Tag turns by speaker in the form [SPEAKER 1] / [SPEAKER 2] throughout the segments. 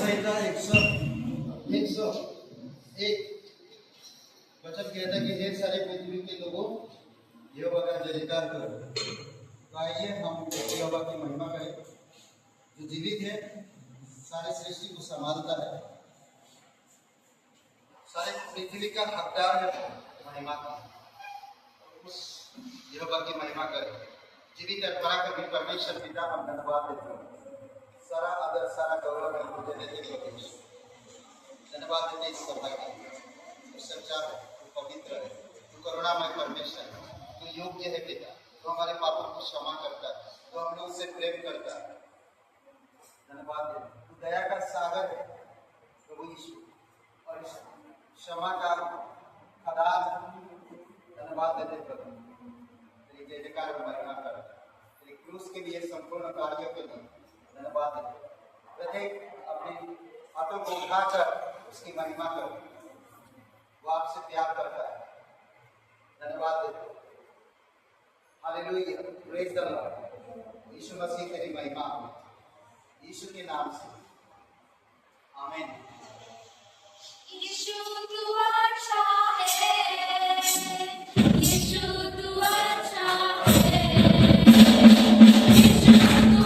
[SPEAKER 1] संहिता 101 वचन कहता है कि ढेर सारे पृथ्वी के लोगों यहोवा का जयकार करो। तो आइए हम यहोवा की महिमा करें जो जीवित है, सारे सृष्टि को संभालता है, सारे पृथ्वी का हकदार है महिमा का। उस यहोवा की महिमा करें। जीवित और पराक्रमी परमेश्वर पिता हम धन्यवाद देते हैं। सारा आदर सारा गौरव हम तुझे देते हैं। धन्यवाद देते इस सभा के लिए। तू सच्चा है, तू पवित्र है, तू करुणामय परमेश्वर है, तू योग्य है पिता। तो हमारे पापों को क्षमा करता है, तो हम लोग से प्रेम करता है। धन्यवाद देते तू दया का सागर है प्रभु यीशु, और इस क्षमा का खदान। धन्यवाद देते प्रभु तेरी जय जयकार महिमा कर, तेरी क्रूस के लिए संपूर्ण कार्यों के लिए धन्यवाद देते। प्रत्येक अपने हाथों को उठाकर उसकी महिमा करो। वो आपसे प्यार करता है। धन्यवाद देते। Hallelujah, praise the lord. Yishu Masih तेरी महिमा हो, यीशु के नाम से आमीन।
[SPEAKER 2] यीशु तू अच्छा है, यीशु तू अच्छा है, यीशु तू अच्छा है।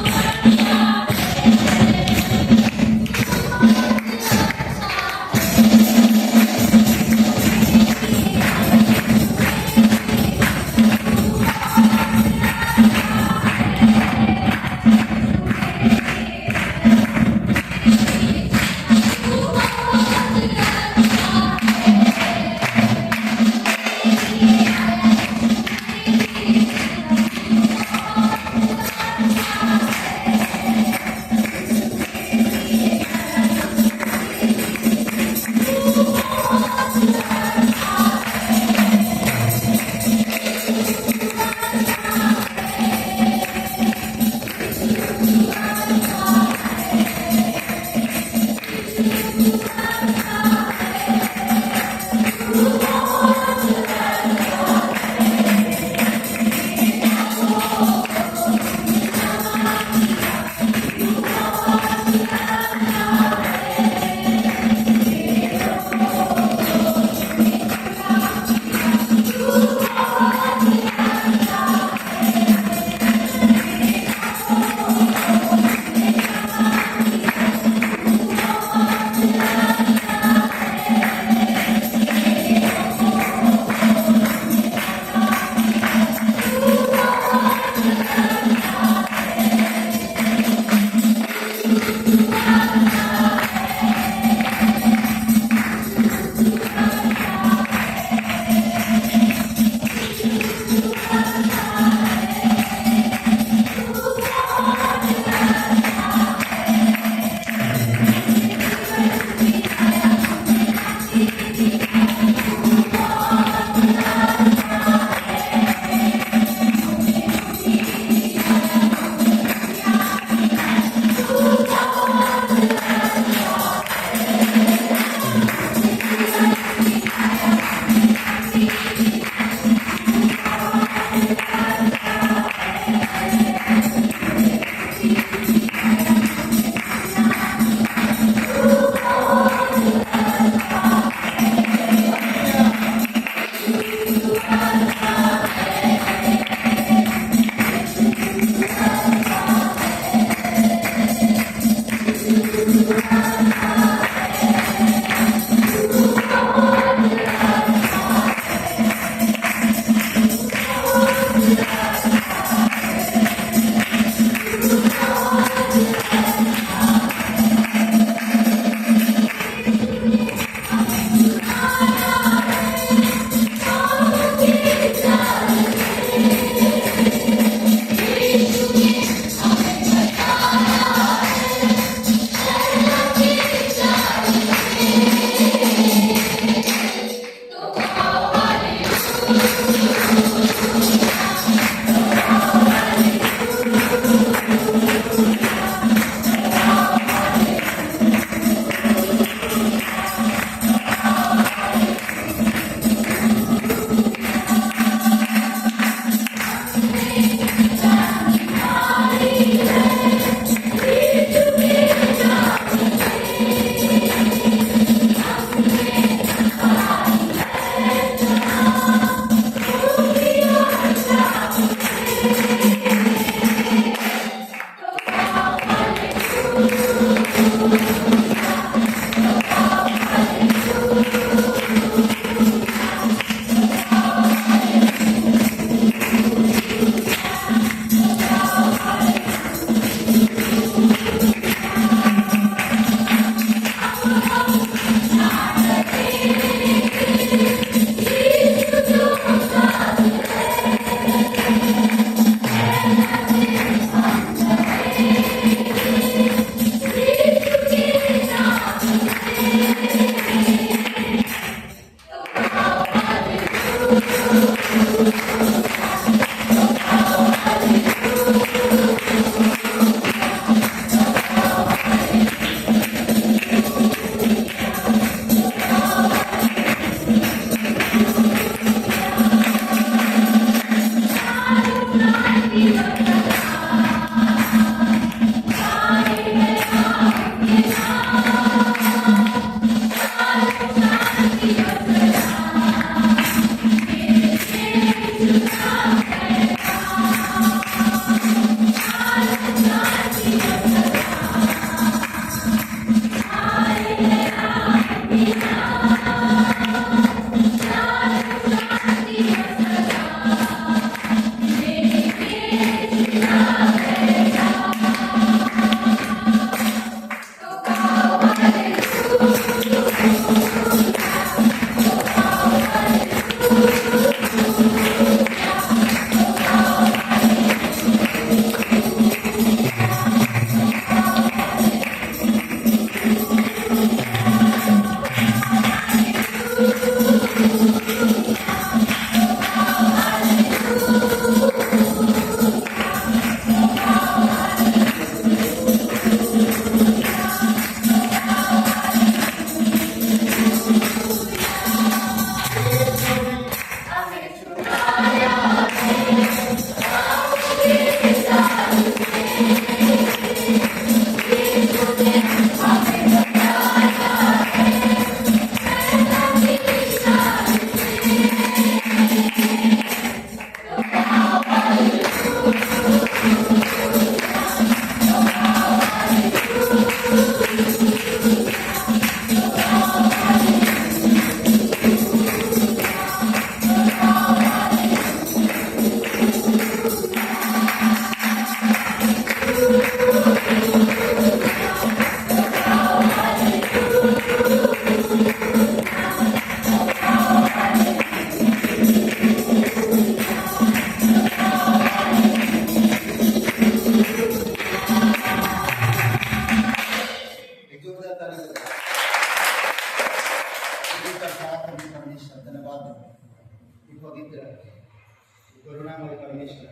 [SPEAKER 1] करुणामय परमेश्वर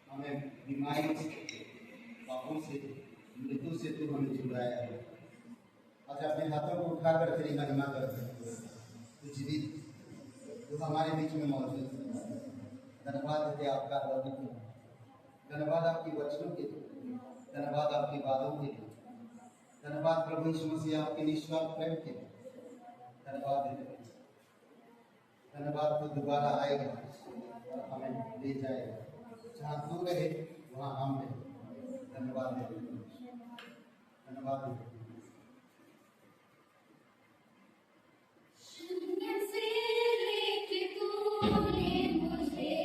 [SPEAKER 1] हमें बीमारी से, पापों से, मृत्यु से तू हमें छुड़ाया है। आज अपने हाथों को उठाकर तेरी महिमा करते हैं। तू जीवित, तू हमारे बीच में मौजूद है। धन्यवाद देते आपका प्रभु को, धन्यवाद आपकी वचनों के लिए, धन्यवाद आपकी बातों के लिए, धन्यवाद प्रभु यीशु मसीह आपके निस्वार्थ प्रेम के लिए, धन्यवाद देते हैं। धन्यवाद तो दोबारा आएगा और हमें ले जाएगा। जहाँ तू रहे वहाँ हम रहे। धन्यवाद देते हैं, धन्यवाद देते हैं।
[SPEAKER 2] शून्य से लेके तूने मुझे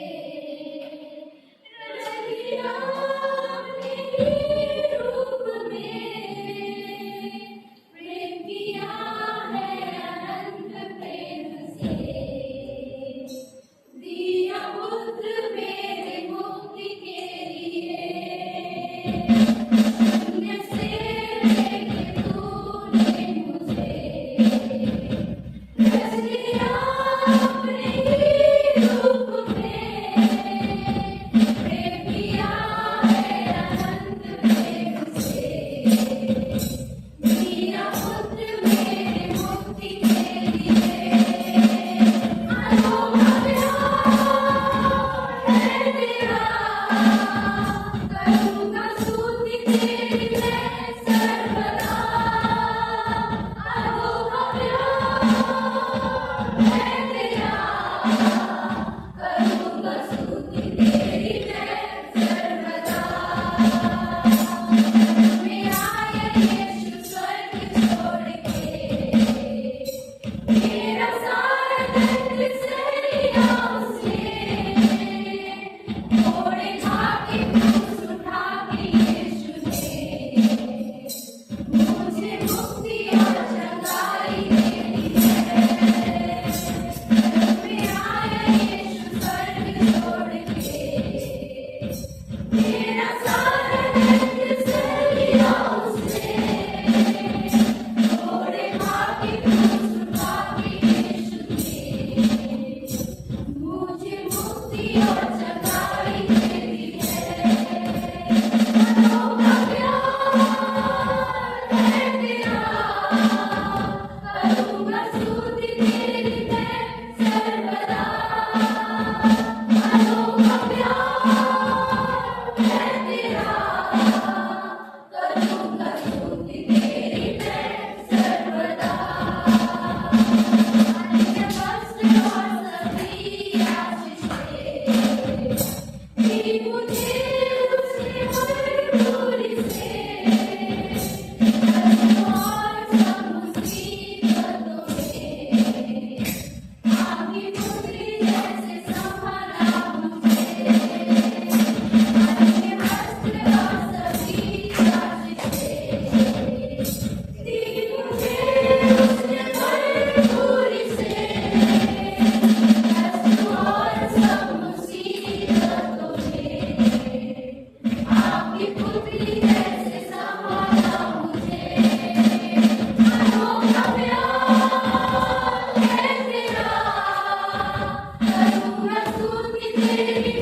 [SPEAKER 2] रच दिया मेरे रूप में, प्रेम किया है अनंत प्रेम से, दिया पुत्र मेरे मुक्ति के लिए। शून्य से लेके तूने मुझे रच दिया अपने ही रूप में, प्रेम किया है अनंत प्रेम से, दिया पुत्र मेरे मुक्ति के लिए। अनोखा प्यार है तेरा, करूँगा स्तुति तेरी मैं सर्वदा। अनोखा प्यार है तेरा, करूँगा स्तुति तेरी मैं सर्वदा। मेरा यीशु स्वर्ग छोड़ के, मेरा सारा दर्द सह लिया उसने। घोड़े खाके क्रूस उठा के यीशु ने मुझे मुक्ति और चंगाई दे दी है। मेरा यीशु स्वर्ग छोड़ के, मेरा सारा दर्द सह लिया उसने। घोड़े खाके क्रूस उठा के यीशु ने मुझे मुक्ति और चंगाई दे दी है। अनोखा प्यार है तेरा, करूँगा स्तुति तेरी मैं सर्वदा। अनोखा प्यार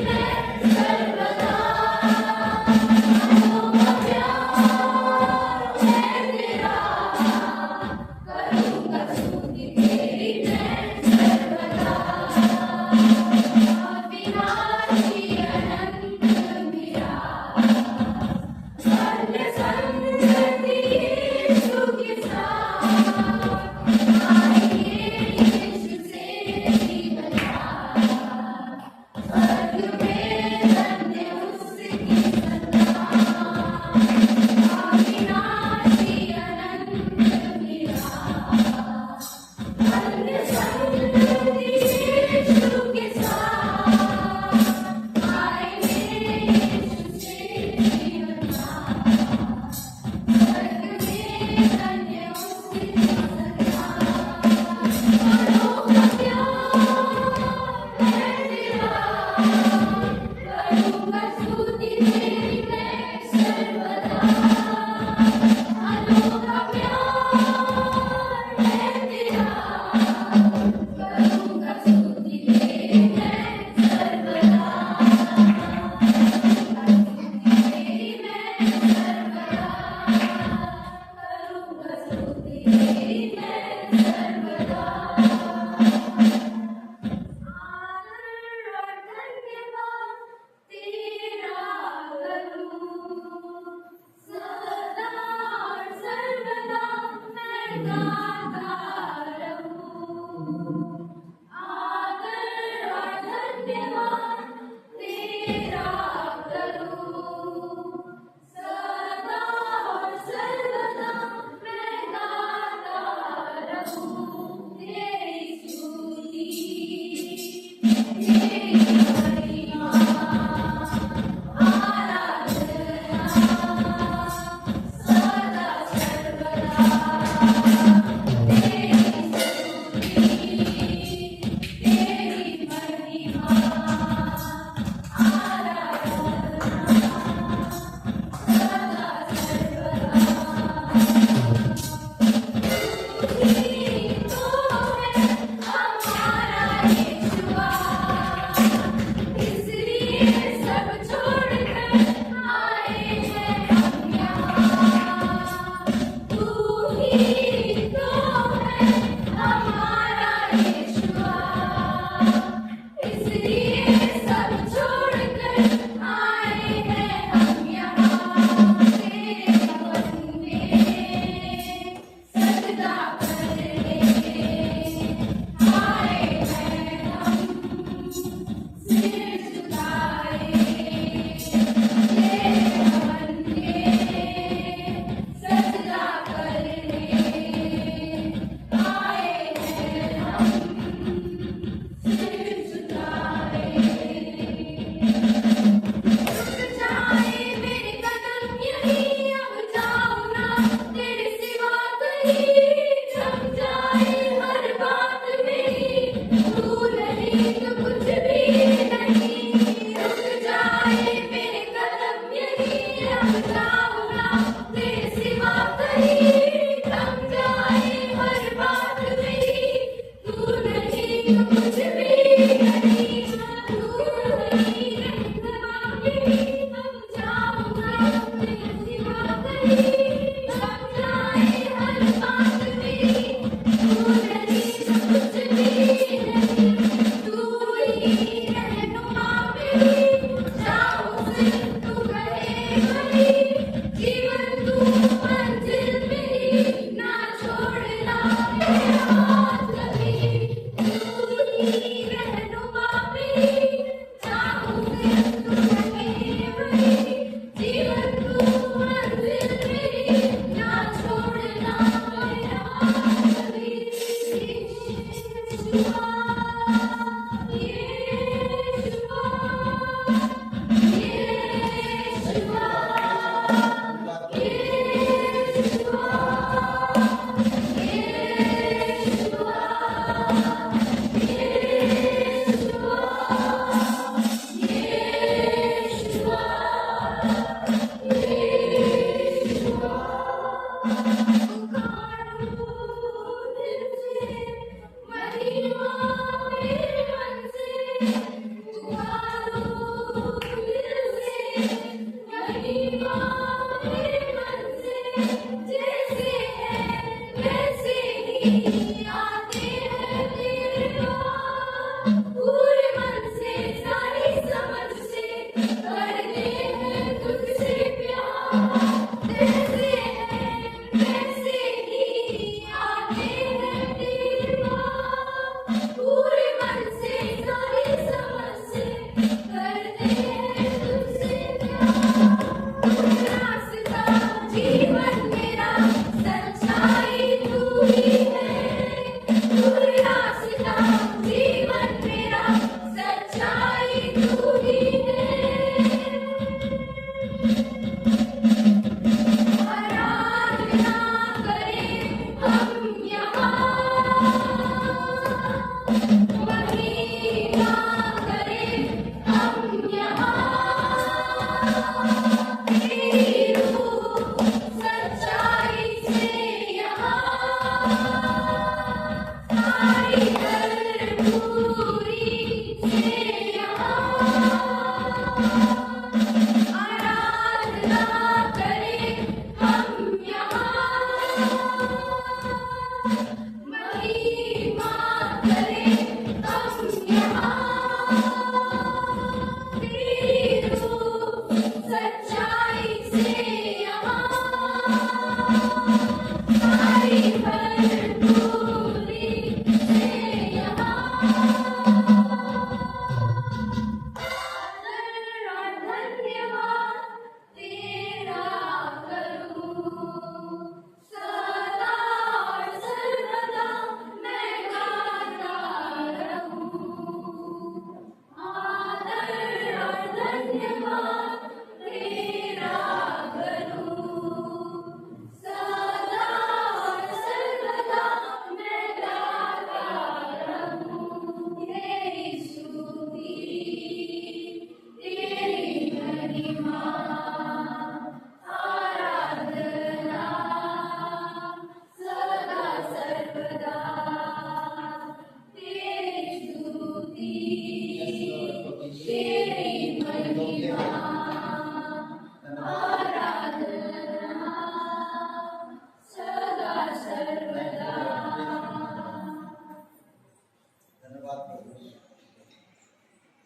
[SPEAKER 2] Thank you.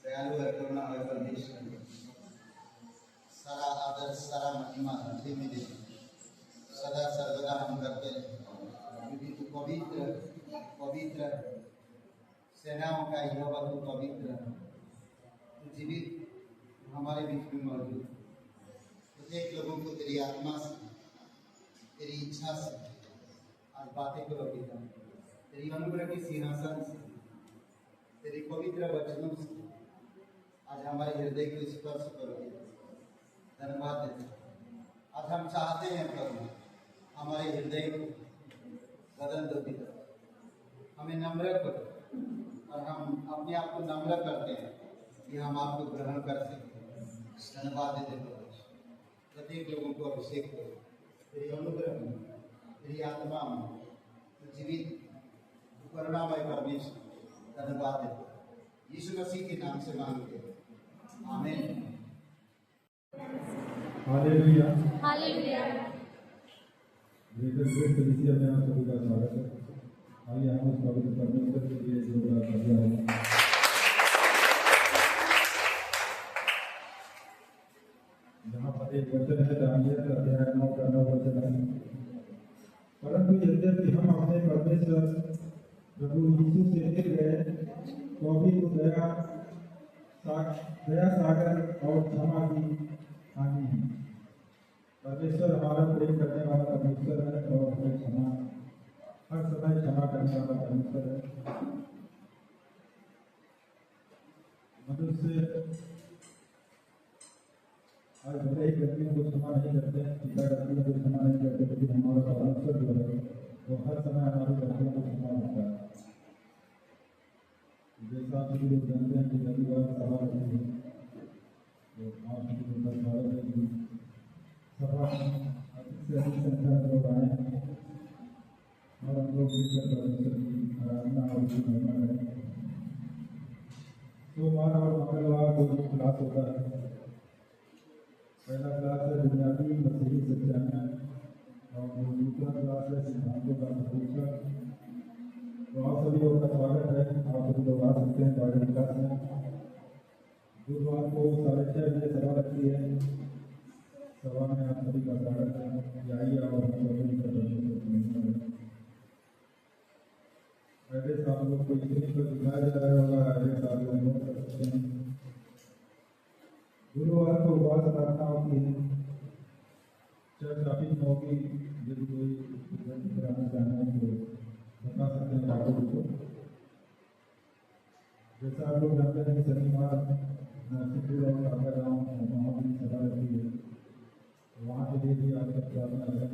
[SPEAKER 1] दयालु है, करुणामय परमेश्वर, सारा आदर सारा महिमा तुझे में दे, सदा सर्वदा हम करते हैं, क्योंकि तू पवित्र पवित्र सेनाओं का यहोवा, तू पवित्र, तू जीवित हमारे बीच में मौजूद, प्रत्येक लोगों को तेरी आत्मा से, तेरी इच्छा से आज बातें करो पिता, तेरी अनुग्रह के सिंहासन से, तेरी पवित्र वचनों से आज हमारे हृदय को स्पर्श करोगे। धन्यवाद देते हैं। आज हम चाहते हैं प्रभु हमारे हृदय को बदल दो पिता, हमें नम्र करो और हम अपने आप को नम्र करते हैं कि हम आपको ग्रहण कर सकें। धन्यवाद देते हैं प्रत्येक लोगों को अभिषेक करो तेरी अनुग्रह में, तेरी आत्मा में, तो जीवित करुणामय परमेश्वर। धन्यवाद देते यीशु मसीह के नाम से मांगते हैं, आमीन।
[SPEAKER 3] हालेलुया।
[SPEAKER 2] हालेलुया।
[SPEAKER 3] ग्रेटर ग्रेट कलीसिया में आप सभी का स्वागत है। आइए हम उस पवित्र परमेश्वर के लिए जोरदार तालियां हो। यहाँ पर एक वचन है दानियल अध्याय 9 का 9 वचन है, परंतु यद्यपि हम अपने परमेश्वर प्रभु यीशु से मिल गए तो भी तो दया सागर और क्षमा की हानि है। परमेश्वर हमारा प्रेम करने वाला परमेश्वर है और हमें क्षमा हर समय क्षमा करने वाला परमेश्वर है। मनुष्य आज भले ही गलतियों को क्षमा नहीं करते, पिता गलतियों को क्षमा नहीं करते, लेकिन हमारा परमेश्वर जो है वो हर समय हमारी गलतियों को क्षमा करता है। जैसा आप सभी लोग जानते हैं कि रविवार सभा रखी है, तो आप सभी लोग का स्वागत है कि सभा अधिक से अधिक संख्या में लोग आए और हम लोग मिलकर परमेश्वर की आराधना और उसकी महिमा करें। सोमवार और मंगलवार को जो क्लास होता है, पहला क्लास है बुनियादी मसीही सच्चाइयाँ और दूसरा क्लास है सिद्धांतों का परीक्षण। तो आप सभी लोगों का स्वागत है, आप सभी लोग आ सकते हैं बाइबल क्लास में। गुरुवार को 6:30 बजे सभा रखी है, सभा में आप सभी का स्वागत है। आइए और पहले आप लोग को इतनी पर दिखाया जा रहा होगा, आगे आप लोग नोट कर सकते हैं। गुरुवार को उपवास प्रार्थना होती है, चर्च ऑफिस में होगी। यदि कोई इवेंट कराना चाहना है तो बता सकते हैं आप लोगों को। जैसा आप लोग जानते हैं कि शनिवार नरसिंहपुर और काका गाँव वहाँ भी सभा रहती है, वहाँ के लिए भी आप सब प्रार्थना करें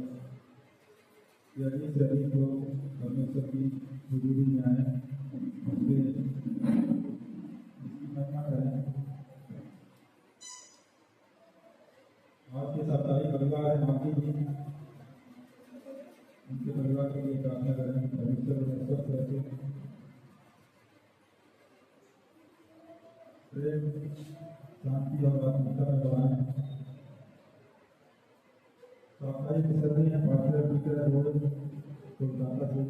[SPEAKER 3] कि अधिक से अधिक लोग परमेश्वर की हजूरी में आए, उससे इसकी महिमा करें। आपके साप्ताहिक परिवार है माती जी, उनके परिवार के लिए प्रार्थना करें कि परमेश्वर उन्हें स्वस्थ रखे, प्रेम शांति और आत्मिकता में बढ़ाएं। साप्ताहिक सर्दी है पास्टर पीटर रोज कोलकाता से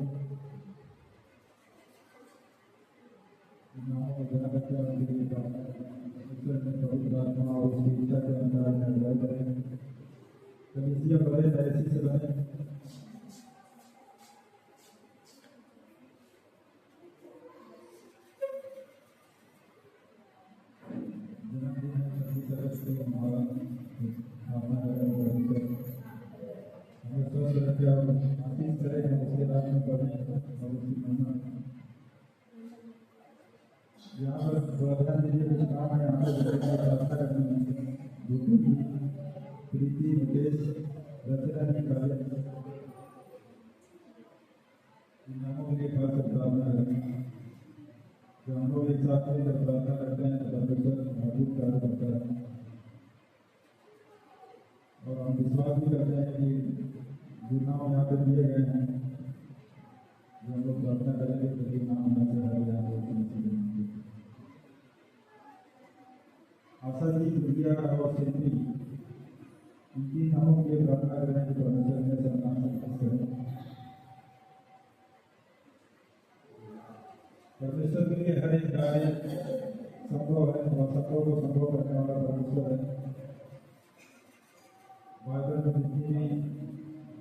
[SPEAKER 3] नामों को ध्यान रखें और उनके लिए प्रार्थना करें। ईश्वर में पवित्र आत्मा और उसकी इच्छा के अनुसार में अगुवाई करें। कलीसिया बड़े ऐसी से बने जन्मदिन है सभी तरह से हमारा प्रार्थना करें और हमें स्वस्थ रखे और आशीष करें हम उसके राज में पढ़ें और उसकी महिमा। यहाँ पर ध्यान दीजिए कुछ काम है यहाँ पर प्रार्थना करनी है। प्रीति मुकेश रचना की कार्य इन नामों के लिए खास प्रार्थना करें। जो हम लोग एक साथ मिलकर प्रार्थना करते हैं तो परमेश्वर अद्भुत कार्य करता है और हम विश्वास भी करते हैं कि जो नाम यहाँ पर दिए गए हैं जो हम लोग प्रार्थना करेंगे तो ये नाम यहाँ से हर जाएंगे। आशा जी दुर्गिया और शिल्पी इनकी नामों के लिए प्रार्थना करें कि परमेश्वर में सम्मान संतुष्ट करें। परमेश्वर के लिए हर एक कार्य संभव है और संभव को संभव करने वाला परमेश्वर है। बाइबल में जितनी भी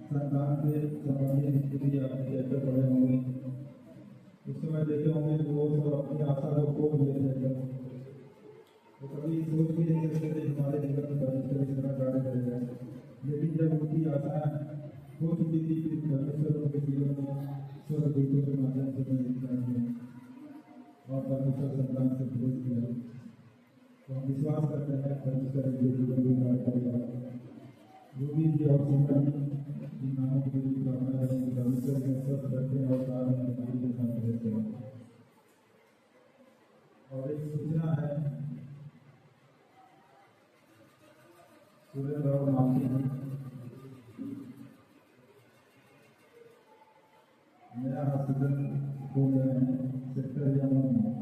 [SPEAKER 3] संतान से संबंधित स्थिति आपने जैसे पढ़े होंगे उस समय देखे होंगे तो वो सब अपनी आशा को खो दिए थे। तो कभी सोच भी नहीं सकते थे हमारे जीवन में परमेश्वर इस तरह कार्य करेगा, लेकिन जब उनकी आशा हो चुकी थी कि परमेश्वर उनके जीवन में स्वर्गदूतों के माध्यम से और परमेश्वर संतान से भेज किया, तो हम विश्वास करते हैं परमेश्वर के जीवन में कार्य करेगा। रूबी जी और सिमरन इन नामों के लिए प्रार्थना करें कि परमेश्वर में स्वस्थ रखें और कार्य में के साथ रहते हैं। और एक सूचना है सुरेंद्र और मालती जी नया हॉस्पिटल खोल रहे हैं सेक्टर यमुना में।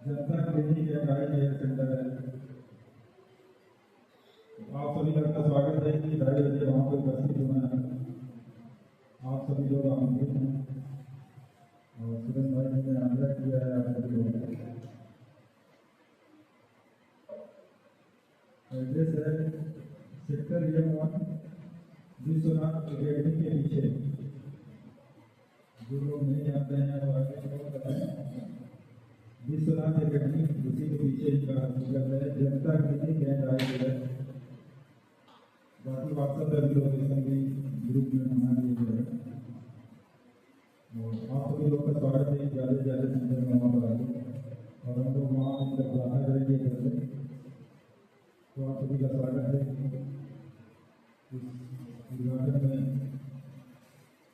[SPEAKER 3] जनता क्लिनिक एक आई केयर सेंटर है। आप सभी लोग का स्वागत है कि 2:30 बजे वहाँ पर उपस्थित होना है। आप सभी लोग आमंत्रित हैं और सुरेंद्र भाई ने आग्रह किया है आप सभी लोगों को। एड्रेस है सेक्टर M1 विश्वनाथ अकेडमी के पीछे। जो लोग नहीं जानते हैं वो आगे बताएं। विश्वनाथ अकेडमी उसी के पीछे ही का हॉस्पिटल है। जनता क्लिनिक एंड आई है। बाकी व्हाट्सएप पर भी लोकेशन भी ग्रुप में बना दिए गए हैं। आप सभी लोग का स्वागत है। ज़्यादा से ज़्यादा संख्या में वहाँ पर आए और हम लोग वहाँ मिलकर प्रार्थना करेंगे करते। तो आप सभी का स्वागत है। इस उद्घाटन में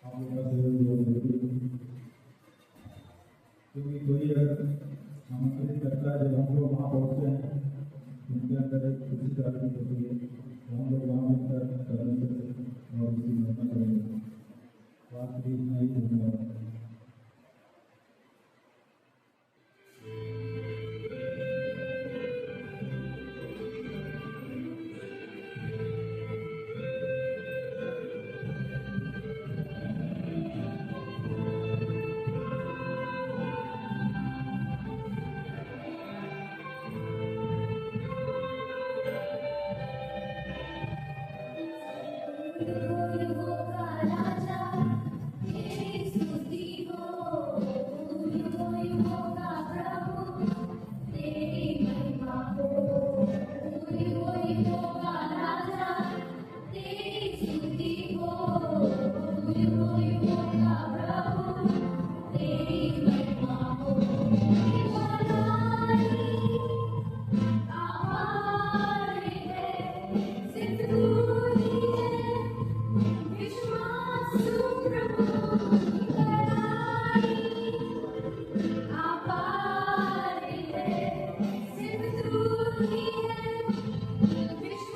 [SPEAKER 3] आप लोगों का सहयोग बहुत जरूरी है, क्योंकि कोई अगर आमंत्रित करता है जब हम लोग वहाँ पहुँचते हैं उनके अंदर एक खुशी प्राप्त होती है। हम लोग वहाँ मिलकर परमेश्वर से और उसकी महिमा करेंगे। बात भी इतना ही। धन्यवाद।
[SPEAKER 2] Vision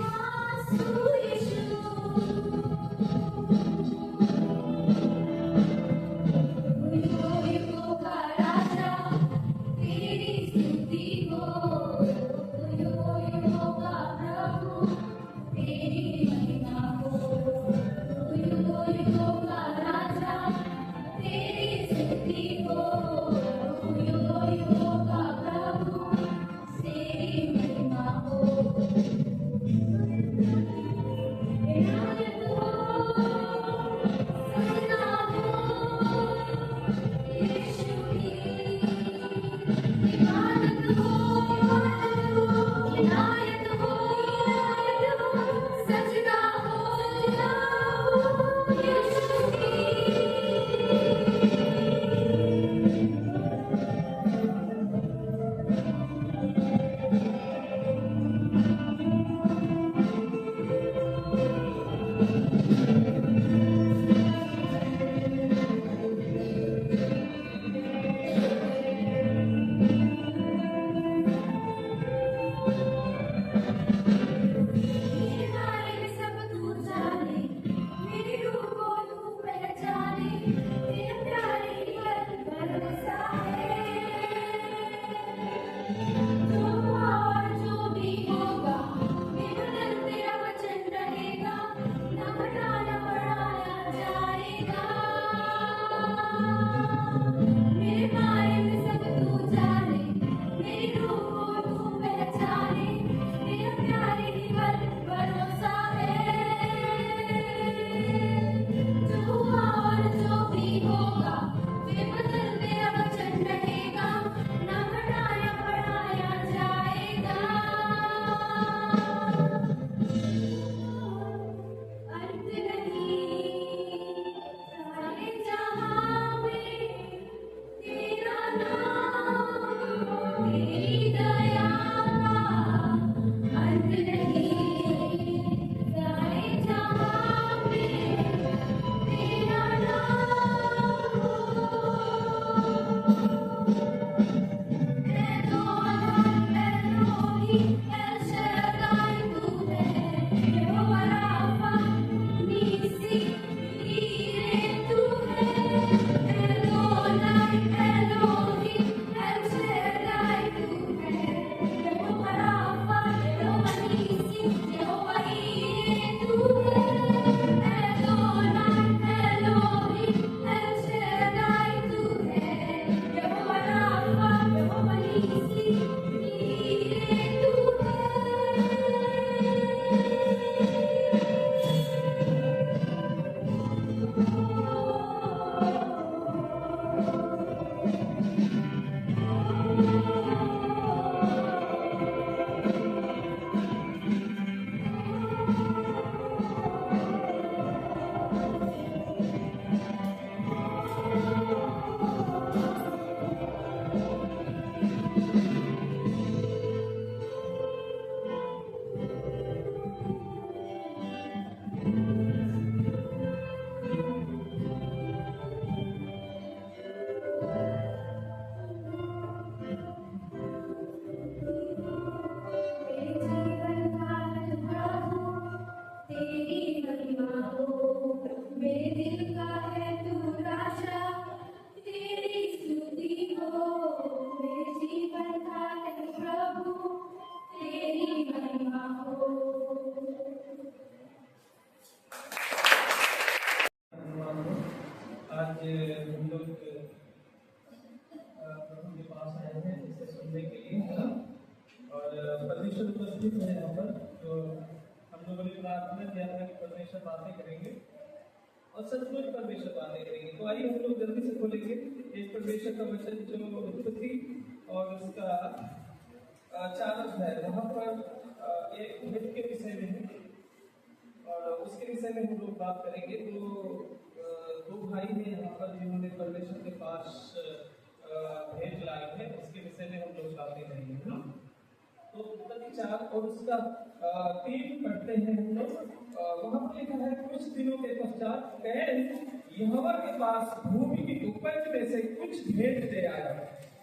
[SPEAKER 4] उपस्थित है यहाँ पर, तो हम लोगों ने प्रार्थना किया था कि परमेश्वर बातें करेंगे और सचमुच परमेश्वर बातें करेंगे। तो आइए हम लोग जल्दी से खोलेंगे एक परमेश्वर का वचन जो उत्पत्ति और उसका 4 अध्याय, वहाँ पर एक भेद के विषय में है और उसके विषय में हम लोग बात करेंगे। दो भाई हैं यहाँ पर जिन्होंने परमेश्वर के पास भेंट लाई है, उसके विषय में हम लोग बातें करेंगे, है ना। तो उत्पत्ति 4 और उसका 3 पढ़ते हैं हम लोग। वहाँ पर लिखा है, कुछ दिनों के पश्चात कैन यहोवा के पास भूमि की उपज में से कुछ भेंट ले आया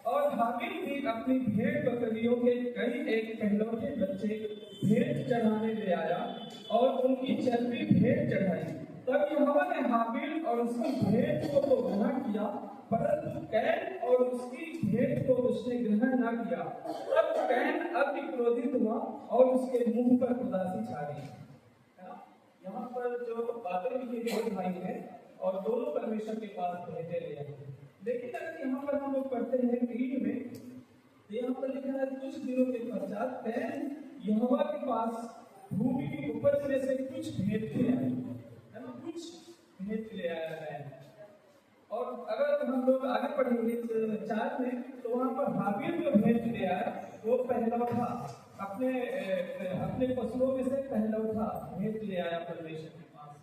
[SPEAKER 4] और हाबिल भी अपनी भेड़ बकरियों के कई एक पहलौठे बच्चे भेंट चढ़ाने ले आया और उनकी चर्बी भेंट चढ़ाई। तब यहोवा ने हाबिल और उसकी भेंट को तो ग्रहण किया, परंतु कैन और उसकी भेंट को उसने ग्रहण न किया। तब कैन अति क्रोधित हुआ और उसके मुंह पर उदासी छा गई। यहाँ पर जो बातें लिखी गई भाई हैं और दोनों परमेश्वर के पास भेंटे ले आए। लेकिन अगर यहाँ पर हम लोग पढ़ते हैं 3 में, तो यहाँ पर लिखा है, कुछ दिनों के पश्चात कैन यहोवा के पास भूमि की उपज में से कुछ भेंट ले आया, है ना, कुछ भेंट ले आया है। और अगर हम लोग आगे पढ़ेंगे 4 में, तो वहाँ पर हाबिल जो भेंट ले आया वो पहलौठा अपने पशुओं में से पहलौठा भेंट ले आया परमेश्वर के पास,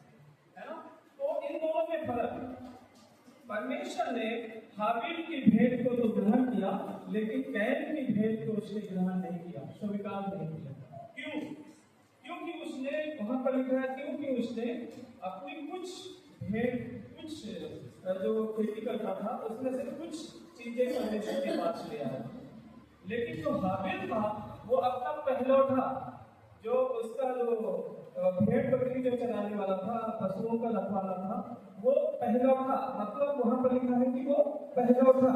[SPEAKER 4] है ना। तो इन दोनों में फर्क, परमेश्वर ने हाबिल की भेंट को तो ग्रहण किया, लेकिन कैन की भेंट को उसने ग्रहण नहीं किया, स्वीकार नहीं किया। क्यों? क्योंकि उसने, वहां पर लिखा है, क्योंकि उसने अपनी कुछ भेंट, कुछ जो खेती करता था उसमें से कुछ चीजें परमेश्वर के पास ले आया। लेकिन जो हाबिल था वो अपना पहलौठा, जो उसका जो भेड़ बकरी जो चराने वाला था, पशुओं का रखवाला था, वो पहलौठा, मतलब वहां पर लिखा है कि वो पहलौठा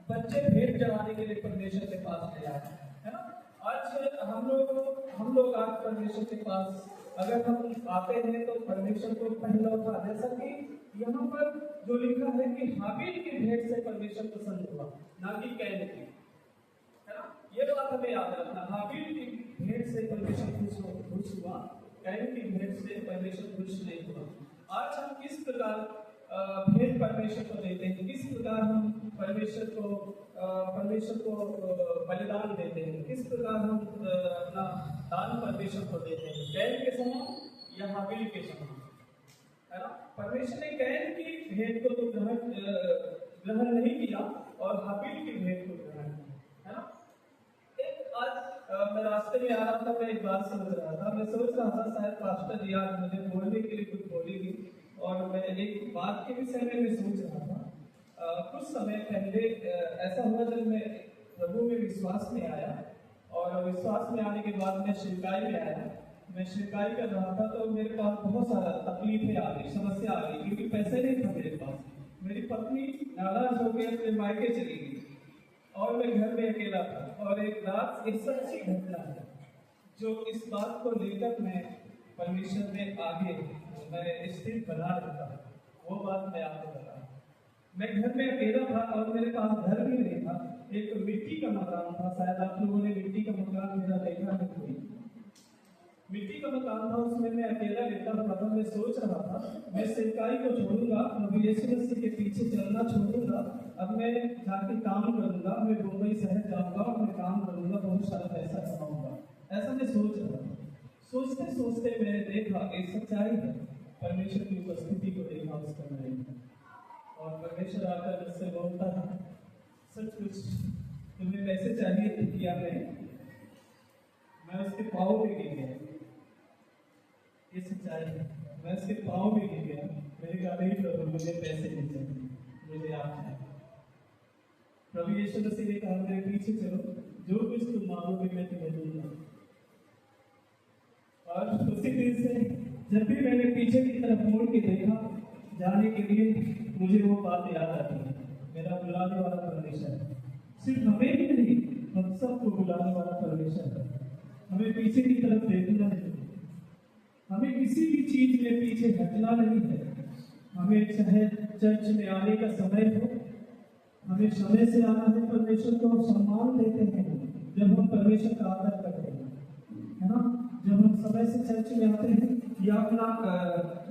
[SPEAKER 4] बच्चे भेंट चढ़ाने के लिए परमेश्वर के पास ले आए, है ना। आज हम लोग आज परमेश्वर के पास अगर हम आते हैं तो परमेश्वर को पहलौठा, जैसा कि यहाँ पर जो लिखा है कि हाबिल की भेंट से परमेश्वर पसंद हुआ, ना कि कैन की, है ना। ये बात हमें याद रखना, हाबिल की भेंट से परमेश्वर खुश हुआ, कैन की भेंट से परमेश्वर खुश नहीं हुआ। आज हम किस प्रकार भेंट परमेश्वर को देते हैं, किस प्रकार हम परमेश्वर को बलिदान देते हैं, किस प्रकार हम अपना दान परमेश्वर को देते हैं, कैन के समान या हाबिल के समान, है ना। परमेश्वर ने कैन की भेंट को तो ग्रहण नहीं किया और हाबिल की भेंट को ग्रहण किया, है ना। आज मैं रास्ते में आ रहा था, मैं एक बात सोच रहा था, शायद पास्टर जी आज मुझे बोलने के लिए कुछ बोलेगी, और मैं एक बात के विषय में भी सोच रहा था। कुछ समय पहले ऐसा हुआ जब मैं प्रभु में विश्वास में आया, और विश्वास में आने के बाद मैं शिरकाई में आया। मैं शिरकाई कर रहा था तो मेरे पास बहुत सारा तकलीफें आ गई, समस्या आ गई, क्योंकि पैसे नहीं था मेरे पास। मेरी पत्नी नाराज हो गई, अपने मायके चली गई और मैं घर में अकेला था। और एक रात एक सच्ची घटना है जो इस बात को लेकर मैं परमेश्वर में आगे मैं स्थिर बना रहता, वो बात मैं आपको बता। मैं घर में अकेला था और मेरे पास घर भी नहीं था, एक मिट्टी का मकान था। शायद आप लोगों ने मिट्टी का मकान मेरा देखा नहीं, मिट्टी का मकान था, उसमें मैं अकेला रहता था। मैं सोच रहा था मैं सिरकाई को छोड़ूंगा, प्रभु यीशु मसीह के पीछे चलना छोड़ूंगा, अब मैं जाके काम करूंगा, मैं मुंबई शहर जाऊंगा और मैं काम करूंगा, बहुत सारा पैसा कमाऊंगा, ऐसा मैं सोच रहा था। सोचते सोचते मैंने देखा एक सच्चाई है, परमेश्वर की उपस्थिति को देखा उस कमरे में, और परमेश्वर आकर मुझसे बोलता था, सच कुछ तुम्हें पैसे चाहिए किया मैं उसके पाँव में गिर गया। ये सच्चाई है, मैं उसके पाँव में गिर गया। मैंने कहा नहीं प्रभु, मुझे पैसे नहीं चाहिए, मुझे आप चाहिए। प्रभु यीशु मसीह ने कहा मेरे पीछे चलो, जो कुछ तुम मांगोगे मैं तुम्हें दूंगा। और उसी दिन से जब भी मैंने पीछे की तरफ मुड़ के देखा जाने के लिए, मुझे वो बात याद आती है, मेरा बुलाने वाला परमेश्वर है। सिर्फ हमें ही नहीं, हम सबको बुलाने वाला परमेश्वर है। हमें पीछे की तरफ देखना नहीं, हमें किसी भी चीज में पीछे हटना नहीं है। हमें चाहे चर्च में आने का समय हो, हमें समय से आना है। परमेश्वर को सम्मान देते हैं जब हम परमेश्वर का आदर करते हैं, समय से चर्च में आते हैं या अपना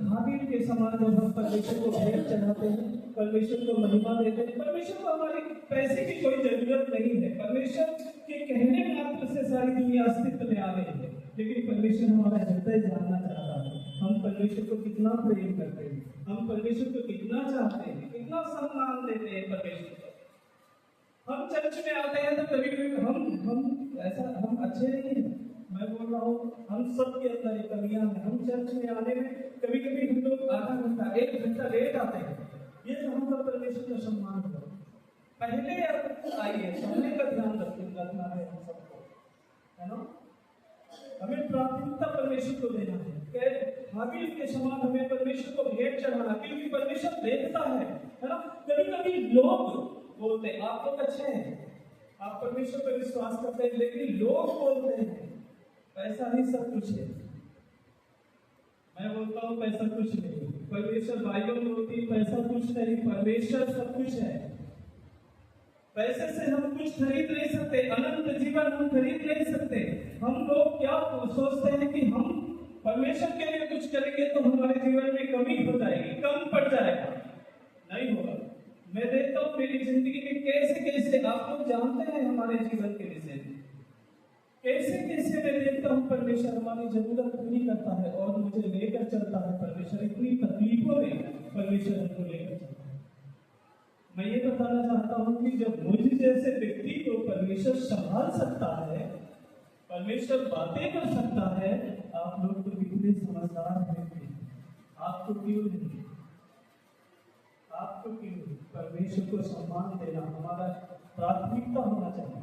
[SPEAKER 4] हाबिल के समान जब हम परमेश्वर को भेंट चढ़ाते हैं, परमेश्वर को महिमा देते हैं, परमेश्वर को हमारे पैसे की कोई जरूरत नहीं है। परमेश्वर के कहने मात्र से सारी दुनिया अस्तित्व में आ गई है, लेकिन परमेश्वर हमारा हृदय जानना चाहता है। हम परमेश्वर को कितना प्रेम करते हैं, हम परमेश्वर को कितना चाहते हैं, कितना सम्मान देते हैं परमेश्वर को। हम चर्च में आते हैं तो कभी कभी हम अच्छे नहीं हैं। मैं बोल रहा हूँ हम सब के अंदर एक कमियां हैं। हम चर्च में आने में कभी कभी हम लोग आधा घंटा 1 घंटा लेट आते हैं। ये तो हम लोग परमेश्वर का सम्मान करो। पहले आइए, समय का ध्यान रखना है हम सबको, है ना। हमें प्राथमिकता परमेश्वर को देना है। हाबिल के समान हमें परमेश्वर को भेंट चढ़ाना, क्योंकि परमेश्वर देखता है ना। कभी कभी लोग बोलते हैं आप लोग अच्छे हैं, आप परमेश्वर पर विश्वास करते हैं, लेकिन लोग बोलते हैं पैसा ही सब कुछ है। मैं बोलता हूँ पैसा कुछ नहीं। परमेश्वर बाइबल बोलती है पैसा कुछ नहीं, परमेश्वर सब कुछ है। पैसे से हम कुछ खरीद नहीं सकते, अनंत जीवन हम खरीद नहीं सकते। हम लोग क्या सोचते हैं कि हम परमेश्वर के लिए कुछ करेंगे तो हमारे जीवन में कमी हो जाएगी, कम पड़ जाएगा। नहीं होगा। मैं देखता हूँ मेरी जिंदगी में कैसे कैसे आप लोग जानते हैं हमारे जीवन के विषय में, कैसे कैसे मैं देखता हूँ परमेश्वर हमारी जरूरत पूरी करता है और मुझे लेकर चलता है। परमेश्वर इतनी तकलीफों में परमेश्वर हमको लेकर चलता है। मैं ये बताना चाहता हूँ कि जब मुझ जैसे व्यक्ति को परमेश्वर संभाल सकता है, परमेश्वर बातें कर सकता है, आप लोग तो कितने समझदार हैं। आपको क्यों नहीं, आपको क्यों परमेश्वर को सम्मान देना हमारा प्राथमिकता होना चाहिए।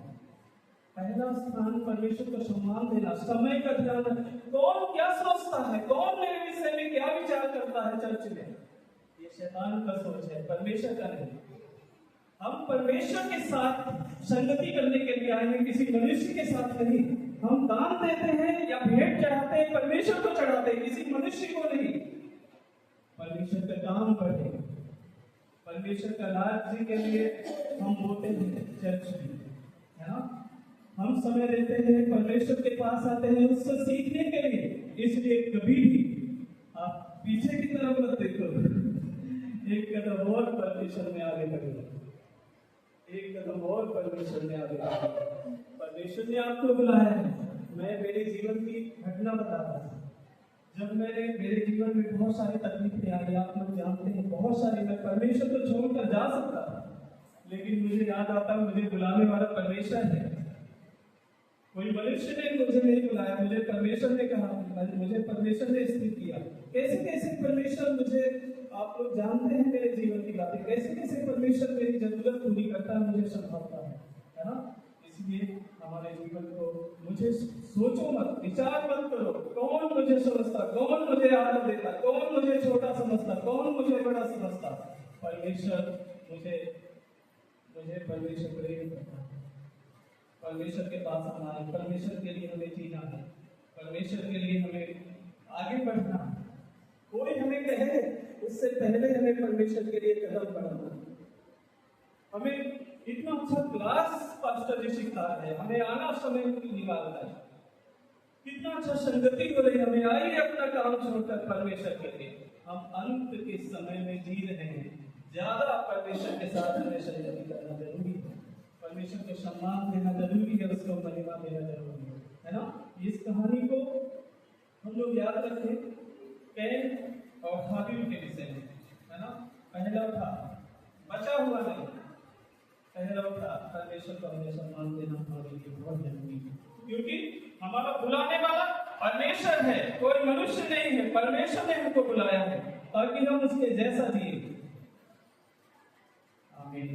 [SPEAKER 4] पहला स्थान परमेश्वर को सम्मान देना, समय का ध्यान। कौन क्या सोचता है, कौन मेरे विषय में क्या विचार करता है चर्च में, ये शैतान का सोच है, परमेश्वर का नहीं। हम परमेश्वर के साथ संगति करने के लिए आए हैं, किसी मनुष्य के साथ नहीं। हम दान देते हैं या भेंट चढ़ाते हैं, परमेश्वर को चढ़ाते हैं, किसी मनुष्य को नहीं। परमेश्वर का काम बढ़े, परमेश्वर का राज्य के लिए हम बोलते हैं चर्च में, है ना। हम समय देते हैं, परमेश्वर के पास आते हैं उससे सीखने के लिए। इसलिए कभी भी आप पीछे की तरफ मत देखो, एक कदम और परमेश्वर में आगे बढ़ो, एक कदम और परमेश्वर में आगे बढ़ो। परमेश्वर ने आपको बुलाया है। मैं मेरे जीवन की घटना बताता हूँ। जब मेरे जीवन में बहुत सारी तकलीफें आई, आप लोग जानते हैं, बहुत सारी, मैं परमेश्वर को छोड़कर जा सकता था, लेकिन मुझे याद आता मुझे बुलाने वाला परमेश्वर है। कोई मनुष्य ने मुझे नहीं बुलाया, मुझे परमेश्वर ने कहा, मुझे परमेश्वर ने स्थिर किया। कैसे कैसे परमेश्वर मुझे, आप लोग जानते हैं मेरे जीवन की बातें, कैसे कैसे परमेश्वर मेरी जरूरत पूरी करता है, मुझे संभालता है ना। इसलिए हमारे जीवन को, मुझे सोचो मत, विचार मत करो कौन मुझे समझता, कौन मुझे आदर देता, कौन मुझे छोटा समझता, कौन मुझे बड़ा समझता। परमेश्वर मुझे परमेश्वर प्रेम करता है। परमेश्वर के पास आना है, परमेश्वर के लिए हमें जीना है, परमेश्वर के लिए हमें आगे बढ़ना है। कोई हमें कहे उससे पहले हमें परमेश्वर के लिए कदम बढ़ाना है। हमें इतना अच्छा क्लास पास्टर जी सिखा रहे हैं, हमें आना समय निकालना है। कितना अच्छा संगति हो रही है, हमें आइए अपना काम छोड़कर परमेश्वर के लिए। हम अंत के समय में जी रहे हैं, ज्यादा परमेश्वर के साथ हमें संगति करना जरूरी है, परमेश्वर को सम्मान देना जरूरी है, उसको महिमा देना जरूरी है ना। इस कहानी को हम लोग याद रखें कैन और हाबिल के विषय में, है ना। पहला था बचा हुआ नहीं, पहला था परमेश्वर को हमें सम्मान देना हमारे लिए बहुत जरूरी है, क्योंकि हमारा बुलाने वाला परमेश्वर है, कोई मनुष्य नहीं है। परमेश्वर ने हमको बुलाया है ताकि हम उसके जैसा जिए। आमीन।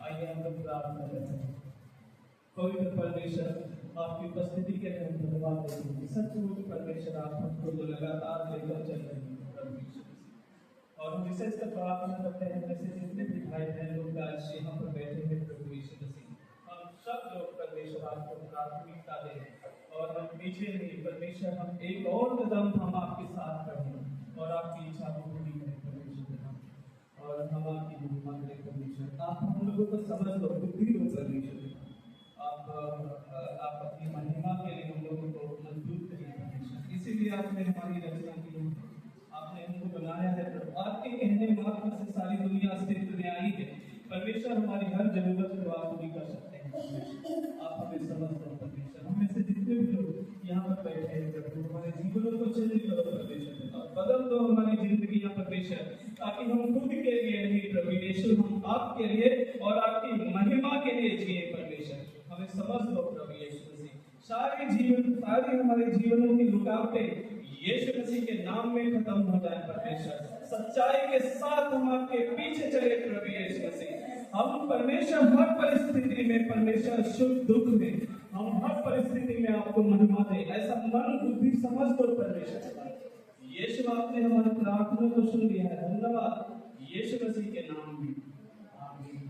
[SPEAKER 4] आइए हम लोग प्रार्थना करते हैं। पवित्र परमेश्वर, आपकी उपस्थिति के लिए हम धन्यवाद देते हैं। सचमुच परमेश्वर, आप हमको तो लगातार लेकर चल रहे हैं परमेश्वर, और हम विशेषकर प्रार्थना करते हैं जैसे जितने भी भाई बहन लोग आज यहाँ पर बैठे हैं प्रभु यीशु मसीह, हम सब लोग परमेश्वर आपको प्राथमिकता दें और हम पीछे नहीं। परमेश्वर, हम एक और कदम हम आपके साथ बढ़ें और आपकी इच्छा को पूरी करें परमेश्वर, और हम आपकी महिमा करें परमेश्वर। आप हम लोगों को समझ लो, बुद्धि दो परमेश्वर, आप अपनी महिमा के लिए हम लोगों को मजबूत करिए परमेश्वर। से आपने हमारी रचना की है, आपने हमको बनाया है प्रभु। आपके कहने मात्र से सारी दुनिया अस्तित्व में आई है। परमेश्वर हमारी हर जरूरत को आप पूरी कर सकते हैं परमेश्वर। आप हमें समझ दो परमेश्वर। हम में से जितने भी लोग यहाँ पर बैठे हैं प्रभु, हमारे जीवनों को चेंज करो परमेश्वर, और बदल दो हमारी जिंदगी परमेश्वर, ताकि हम खुद के लिए नहीं प्रभु यीशु, हम आपके लिए और आपकी महिमा के लिए जिए परमेश्वर। हमें समझ दो प्रभु यीशु मसीह। सारी हमारे जीवनों की रुकावटें यीशु मसीह के नाम में खत्म हो जाए परमेश्वर। सच्चाई के साथ हम आपके पीछे चले प्रभु यीशु मसीह। हम परमेश्वर हर परिस्थिति में परमेश्वर, सुख दुख में हम हर परिस्थिति में आपको महिमा दे, ऐसा मन बुद्धि समझ दो परमेश्वर। यीशु आपने हमारी प्रार्थना को सुन लिया है। धन्यवाद यीशु मसीह के नाम में, आमीन।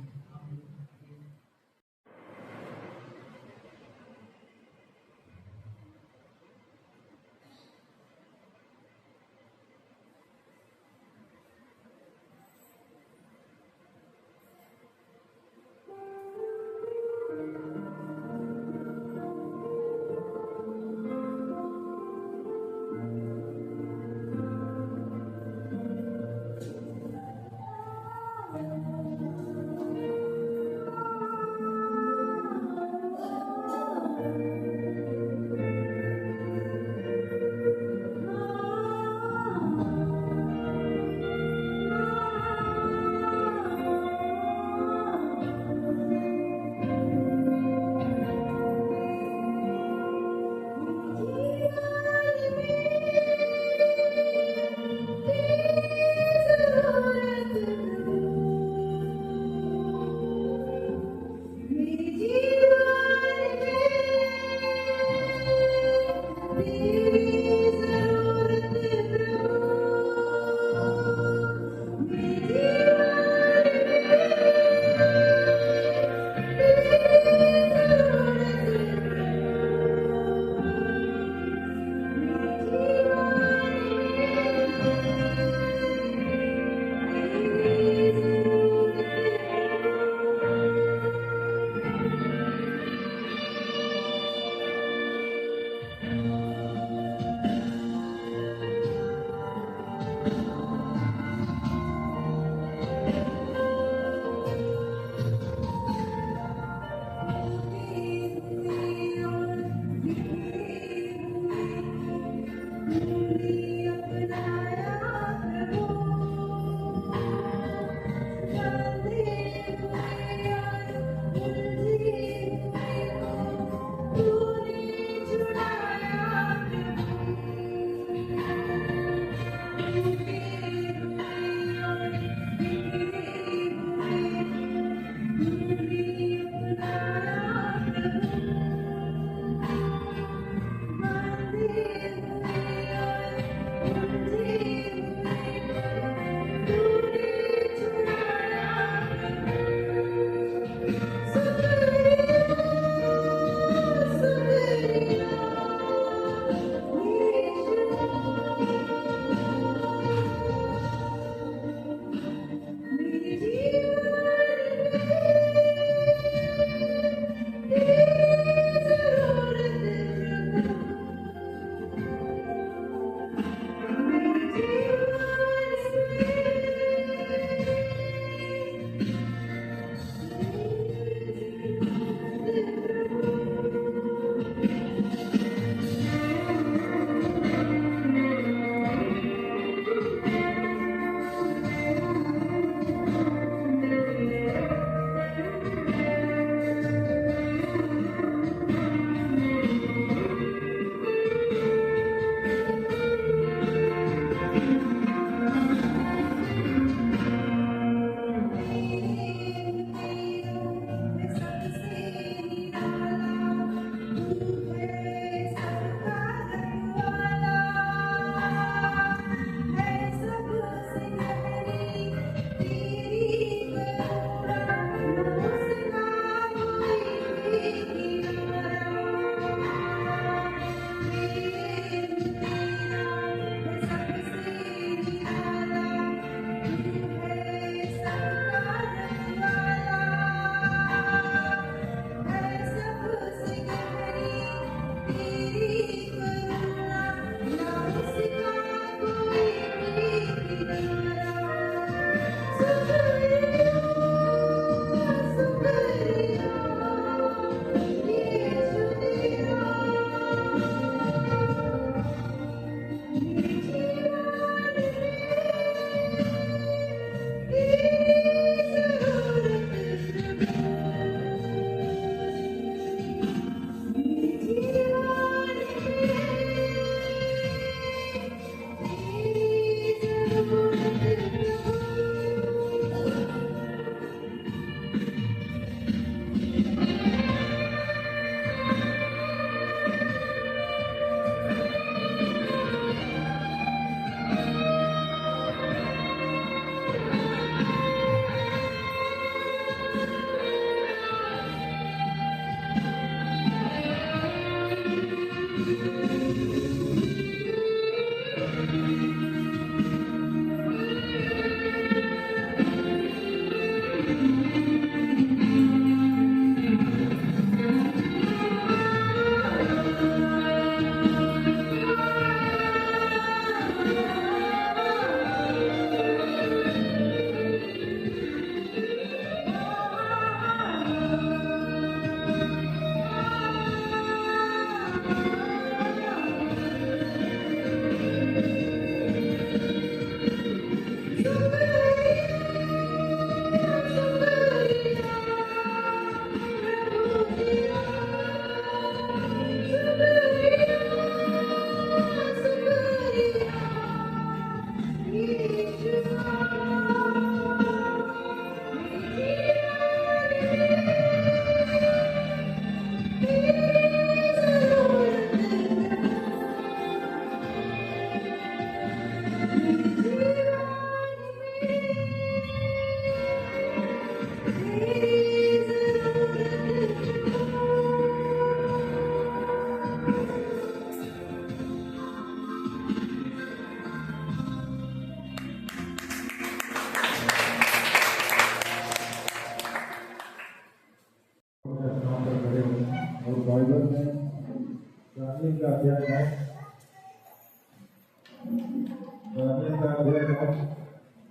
[SPEAKER 3] गामिया का अध्याय 9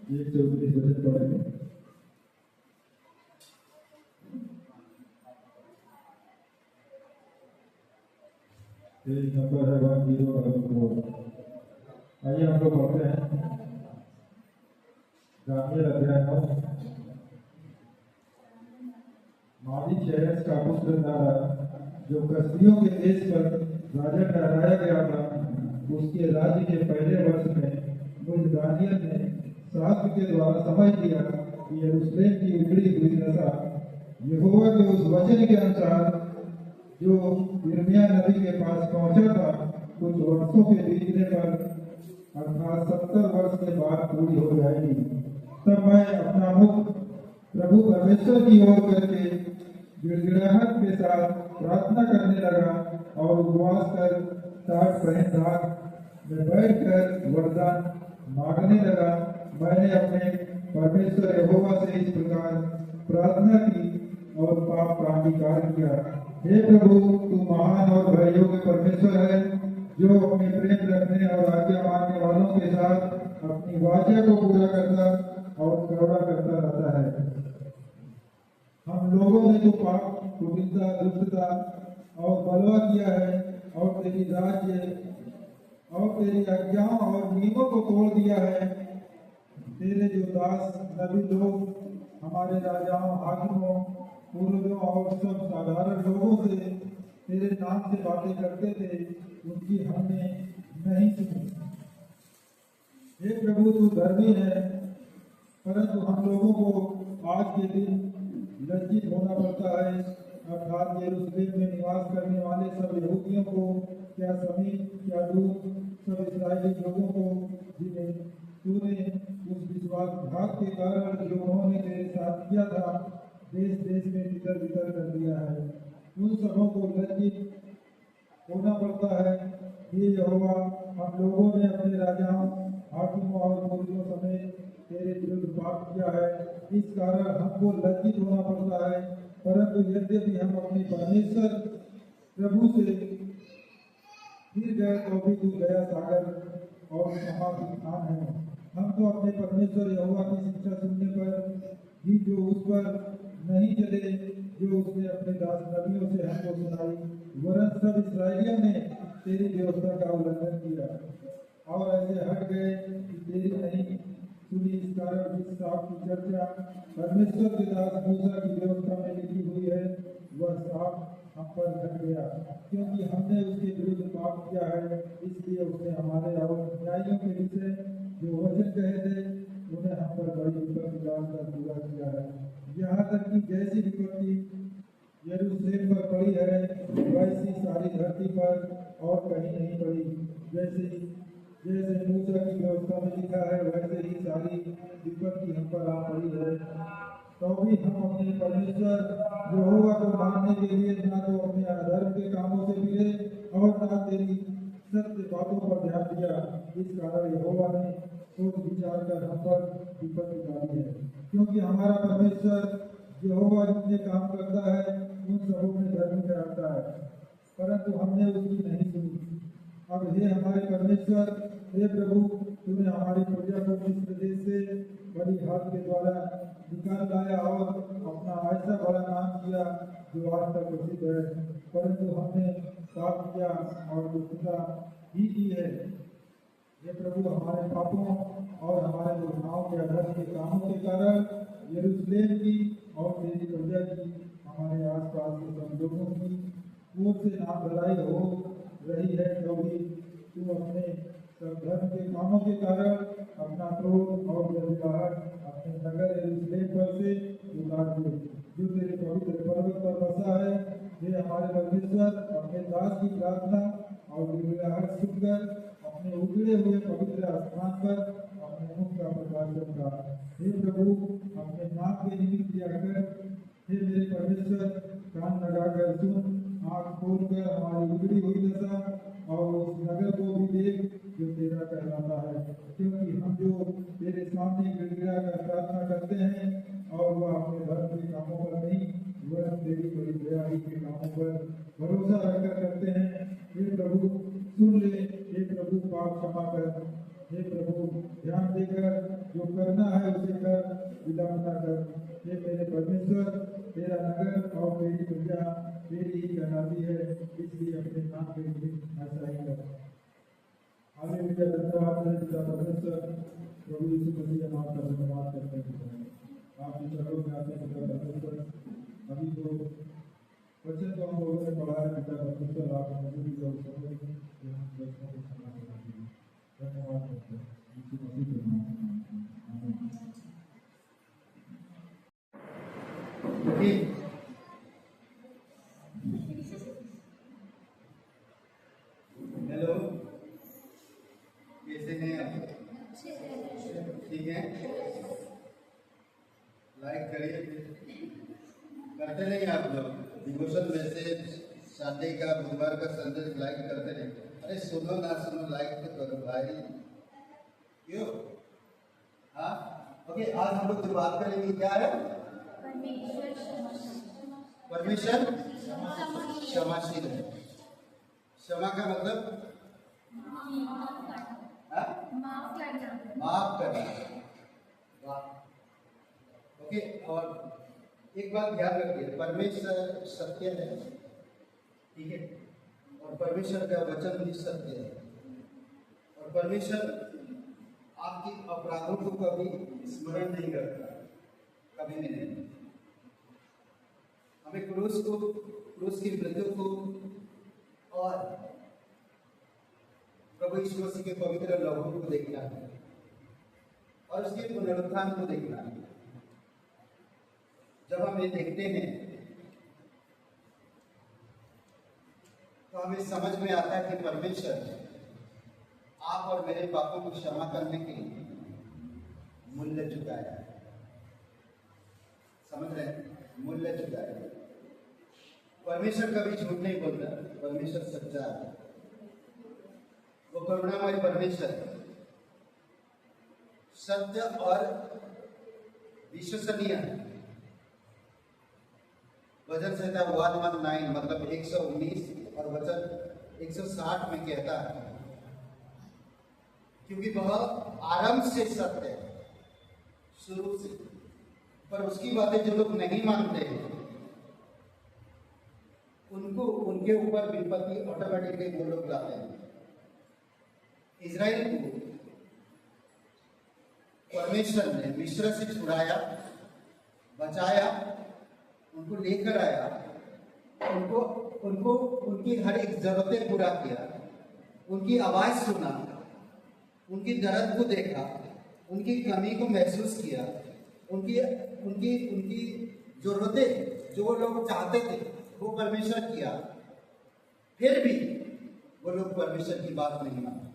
[SPEAKER 3] 1 से 19 वचन पढ़ेंगे। पेज नंबर है 1074। आइए हम लोग पढ़ते हैं गामिया अध्याय 9। मादी चेरेस का पुत्र नारा, जो कसदियों के देश पर राजा ठहराया गया था, उसके राज्य के पहले वर्ष में मुझ दानियल ने शास्त्र के द्वारा समझ लिया कि यरूशलेम की उजड़ी हुई दशा यहोवा के उस वचन के अनुसार जो यिर्मयाह नबी के पास पहुंचा था, कुछ वर्षों के बीतने पर अर्थात 70 वर्ष के बाद पूरी हो जाएगी। तब मैं अपना मुख प्रभु परमेश्वर की ओर करके गिड़गिड़ाहट के साथ प्रार्थना करने लगा और उपवास कर टाट पहनदार में बैठकर वरदान मांगने लगा। मैंने अपने परमेश्वर यहोवा से इस प्रकार प्रार्थना की और पाप का अंगीकार किया। हे प्रभु, तू महान और भययोग्य परमेश्वर है, जो अपने प्रेम रखने और आज्ञा मानने वालों के साथ अपनी वाचा को पूरा करता और करुणा करता रहता है। हम लोगों ने तो पाप, कुटिलता, दुष्टता और बलवा किया है और तेरी राज्य और तेरी आज्ञाओं और नियमों को तोड़ दिया है। तेरे जो दास नबी लोग हमारे राजाओं, हाकिमों, पूर्वजों और सब साधारण लोगों से तेरे नाम से बातें करते थे, उनकी हमने नहीं सुनी। हे प्रभु, तू धर्मी है, परंतु हम लोगों को आज के दिन लज्जित होना पड़ता है, अर्थात यरूशलेम में निवास करने वाले सब यहूदियों को, क्या समीप क्या दूर, सब इस्राएली लोगों को, जिन्हें तूने उस विश्वासघात के कारण जो उन्होंने तेरे साथ किया था, देश देश में तितर बितर कर दिया है, उन सबों को लज्जित होना पड़ता है। ये यहोवा, हम लोगों ने अपने राजाओं, हाकिमों और पूर्वजों समेत तेरे विरुद्ध पाप किया है, इस कारण हमको लज्जित होना पड़ता है। परंतु यद्यपि हम अपने परमेश्वर प्रभु से फिर गए तो भी तू दया सागर और क्षमा की खान है। हम तो अपने परमेश्वर यहोवा की शिक्षा सुनने पर भी जो उस पर नहीं चले, जो उसने अपने दास नबियों से हमको सुनाई, वरन सब इस्राएलियों ने तेरी व्यवस्था का उल्लंघन किया और ऐसे हट गए कि तेरी नहीं सुनी। इस कारण जिस साफ की चर्चा परमेश्वर के दास मूसा की व्यवस्था में लिखी हुई है, वह साफ हम पर घट गया, क्योंकि हमने उसके विरुद्ध पाप किया है। इसलिए उसने हमारे और न्यायियों के विषय जो वचन कहे थे, उन्हें हम पर बड़ी विपत्ति डालकर पूरा किया है। यहाँ तक कि जैसी विपत्ति यरूशलेम पर पड़ी है, वैसी सारी धरती पर और कहीं नहीं पड़ी। जैसे मूसा की व्यवस्था में लिखा है, वैसे ही सारी विपत्ति हम पर आ पड़ी है। तो भी हम अपने परमेश्वर यहोवा को मानने के लिए ना तो अपने अधर्म के कामों से फिरे और ना तेरी सत्य बातों पर ध्यान दिया। इस कारण यहोवा ने सोच विचार कर हम पर विपत्ति डाली है, क्योंकि हमारा परमेश्वर यहोवा जितने काम करता है, उन सबों में धर्म ठहरता है, परंतु हमने उसकी नहीं सुनी। अब हे हमारे परमेश्वर, हे प्रभु, तूने हमारी प्रजा को मिस्र देश से बड़ी हाथ के द्वारा निकाल लाया और अपना ऐसा बड़ा नाम किया जो आज तक प्रसिद्ध है, परंतु हमने पाप किया और दुष्टता ही की है। हे प्रभु, हमारे पापों और हमारे गुनाहों के अधर्म के कामों के कारण यरूशलेम की और तेरी प्रजा की, हमारे आसपास के सब लोगों की ओर से नाम भलाई हो रही है। क्योंकि तू अपने सब धर्म के कामों के कारण अपना क्रोध और जलगाहट अपने नगर यरूशलेम पर से उतार दे, जो तेरे पवित्र पर्वत पर बसा है। हे हमारे परमेश्वर, अपने दास की प्रार्थना और गिड़गिड़ाहट सुनकर अपने उजड़े हुए पवित्र स्थान पर अपने मुख का प्रकाशन कर। हे प्रभु, अपने नाम के निमित्त किया कर। हे मेरे परमेश्वर, कान लगाकर सुन, आँख खोलकर हमारी उजड़ी हुई दशा और उस नगर को भी देख जो तेरा कहलाता है, क्योंकि हम जो तेरे सामने गिड़गिड़ा कर प्रार्थना करते हैं और वह अपने धर्म के कामों पर नहीं, वह तेरी बड़ी दया के कामों पर भरोसा रखकर करते हैं। हे प्रभु, सुन ले। हे प्रभु, प्रभु पाप क्षमा कर। हे प्रभु ध्यान देकर जो करना है उसे कर, विलंब न कर। हे मेरे परमेश्वर, तेरा नगर और मेरी प्रजा तेरी ही कहलाती है, इसलिए अपने नाम के लिए ऐसा ही कर। हालेलुया। धन्यवाद है पिता परमेश्वर, प्रभु यीशु मसीह हम आपका धन्यवाद करते हैं। आपके चरणों में आते हैं पिता परमेश्वर। अभी जो वचन को हम लोगों ने पढ़ा है पिता परमेश्वर, आप मजबूरी को समझ कि हम वचनों को क्षमा करेंगे। धन्यवाद करते हैं यीशु मसीह के नाम में, आमीन।
[SPEAKER 1] हेलो, कैसे हैं आप? ठीक है, लाइक करिए, करते नहीं आप लोग? डिवोशन मैसेज संडे का, बुधवार का संदेश लाइक करते नहीं? अरे सुनो ना सुनो, लाइक तो करो भाई। क्यों? हाँ, ओके। आज हम लोग जो बात करेंगे क्या है? परमेश्वर क्षमाशील है। क्षमा का मतलब माफ करना। वाह, ओके। और एक बात ध्यान रखिए, परमेश्वर सत्य है, ठीक है, और परमेश्वर का वचन भी सत्य है, और परमेश्वर आपकी अपराधों को कभी स्मरण नहीं करता, कभी भी नहीं। हमें क्रूस की मृत्यु को और प्रभु यीशु मसीह के पवित्र लहू को देखना है, और उसके पुनरुत्थान को देखना है। जब हम ये देखते हैं तो हमें समझ में आता है कि परमेश्वर आप और मेरे पापों को क्षमा करने के लिए मूल्य चुकाया है। समझ रहे हैं? मूल्य चुकाया है। परमेश्वर कभी झूठ नहीं बोलता, परमेश्वर सच्चा है, वो करुणामय परमेश्वर है, सत्य और विश्वसनीय है। वचन संहिता 119 मतलब 119 और वचन 160 में कहता है, क्योंकि वह आरंभ से सत्य है, शुरू से। पर उसकी बातें जो लोग नहीं मानते हैं उनको उनके ऊपर विपत्ति ऑटोमेटिकली वो लोग लाते हैं। इजराइल को परमेश्वर ने मिस्र से छुड़ाया, बचाया, उनको लेकर आया, उनको उनकी हर एक जरूरतें पूरा किया, उनकी आवाज सुना, उनकी दर्द को देखा, उनकी कमी को महसूस किया, उनकी उनकी उनकी जरूरतें जो वो लोग चाहते थे वो परमेश्वर किया, फिर भी वो लोग परमेश्वर की बात नहीं मानते।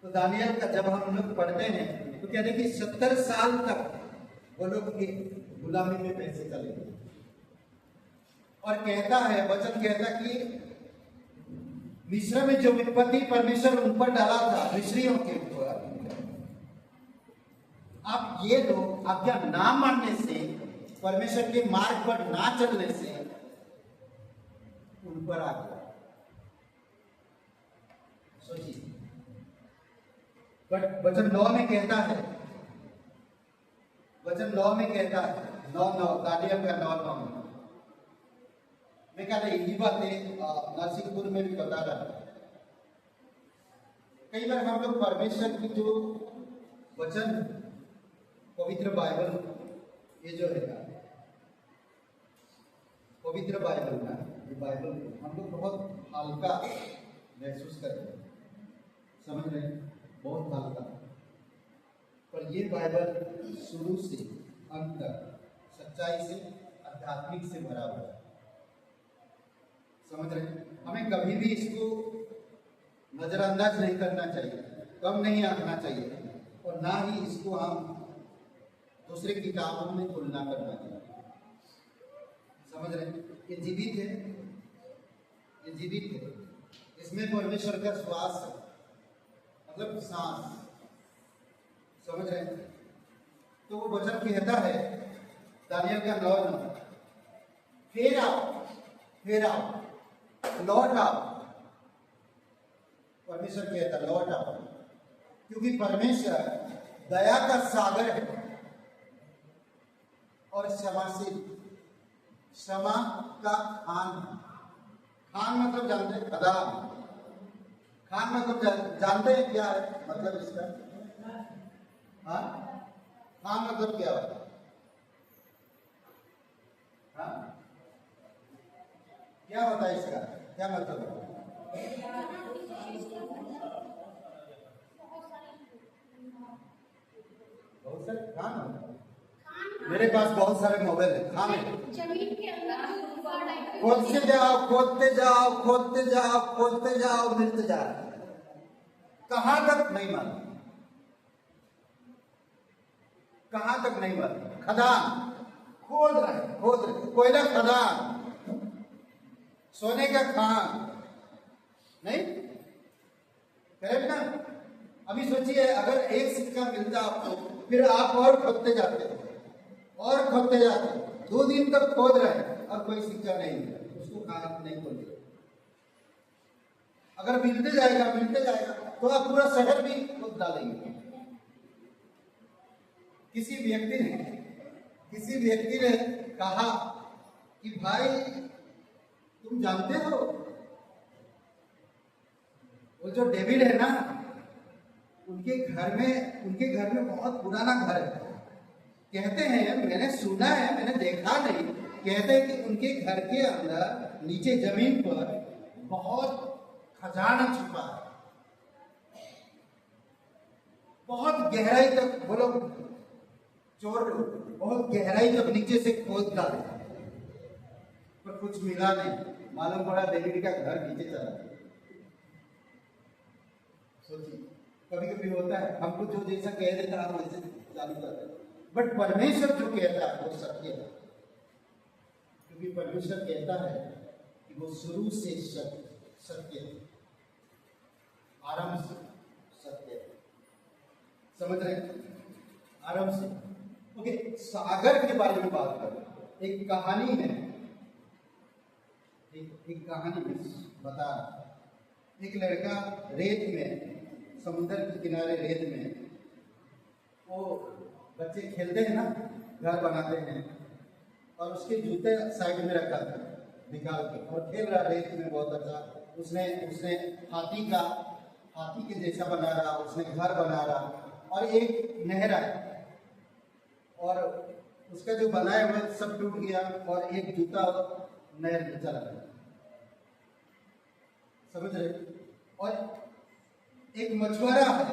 [SPEAKER 1] तो दानियल का जब हम लोग पढ़ते हैं तो कहते हैं कि 70 साल तक वो लोग गुलामी में पैसे चले गए, और कहता है, वचन कहता कि मिस्र में जो विपत्ति परमेश्वर उन पर डाला था मिस्रियों के ऊपर, अब ये लोग आज्ञा ना मानने से, परमेश्वर के मार्ग पर ना चलने से उन पर आ गया। सोचिए, बट वचन 9 में कहता है, वचन 9 में कहता है, 9:9 दानियल का 9:9 में मैं कहता यही बातें नरसिंहपुर में भी बता रहा है। कई बार हम लोग परमेश्वर की जो वचन, पवित्र बाइबल, ये जो है पवित्र बाइबल ना, ये बाइबल हम लोग बहुत हल्का महसूस करते हैं, समझ रहे हैं? बहुत हल्का। पर ये बाइबल शुरू से अंत तक सच्चाई से, आध्यात्मिक से भरा हुआ है, समझ रहे हैं? हमें कभी भी इसको नजरअंदाज नहीं करना चाहिए, कम नहीं आंकना चाहिए, और ना ही इसको हम दूसरे किताबों में तुलना करना चाहिए। समझ रहे हैं? ये जीवित है, ये जीवित है, इसमें परमेश्वर का श्वास है, मतलब सांस। समझ रहे हैं? तो वो वचन कहता है दानियल का 9:9, फिर आओ, लौट आओ, परमेश्वर कहता लौट आओ, क्योंकि परमेश्वर दया का सागर है और क्षमाशील, क्षमा का खान है। खान मतलब जानते हैं, खदान। खान मतलब जानते हैं क्या है मतलब इसका? हाँ, खान मतलब क्या होता है? हाँ, क्या होता है इसका, क्या मतलब है? बहुत सारे खान होते हैं। मेरे पास बहुत सारे मोबाइल है, खान है।
[SPEAKER 2] जमीन के अंदर जो गुफा टाइप की
[SPEAKER 1] खोदते जाओ, खोदते जाओ, खोदते जाओ, खोदते जाओ, मिलते जाओ, कहां तक नहीं मालूम, कहां तक नहीं मालूम। खदान खोद रहे, खोद रहे, कोयला खदान, सोने का खान नहीं, करेक्ट ना? अभी सोचिए अगर एक सिक्का मिलता आपको, फिर आप और खोदते जाते और खोदते जाते, 2 दिन तक खोद रहे और कोई सिक्का नहीं मिला, उसको कहा नहीं खोद। अगर मिलते जाएगा तो आप पूरा शहर भी खोद डालेंगे। किसी व्यक्ति ने कहा कि भाई तुम जानते हो वो जो डेविड है ना, उनके घर में बहुत पुराना घर है। कहते हैं, मैंने सुना है, मैंने देखा नहीं, कहते हैं कि उनके घर के अंदर नीचे जमीन पर बहुत खजाना छुपा है, बहुत गहराई तक। बोलो चोर लोग बहुत गहराई तक नीचे से खोद डाले, पर कुछ मिला नहीं। मालूम पड़ा डेविड का घर नीचे चला गया। सोचिए, कभी कभी होता है हमको जो जैसा कह देता है हम वैसे चालू करते हैं, बट परमेश्वर जो कहता है वो सत्य है, क्योंकि परमेश्वर कहता है कि वो शुरू से सत्य है, आरंभ से सत्य है। समझ रहे हैं? आरंभ से। ओके, सागर के बारे में बात करें। एक कहानी है, एक कहानी में बता रहा, एक लड़का रेत में, समुद्र के किनारे रेत में, वो बच्चे खेलते हैं ना, घर बनाते हैं, और उसके जूते साइड में रखा था निकाल के, और खेल रहा रेत में बहुत अच्छा। उसने हाथी के जैसा बना रहा, उसने घर बना रहा, और एक नहर आई और उसका जो बनाया हुआ सब टूट गया और एक जूता नहर में चला गया। समझ रहे? और एक मछुआरा है,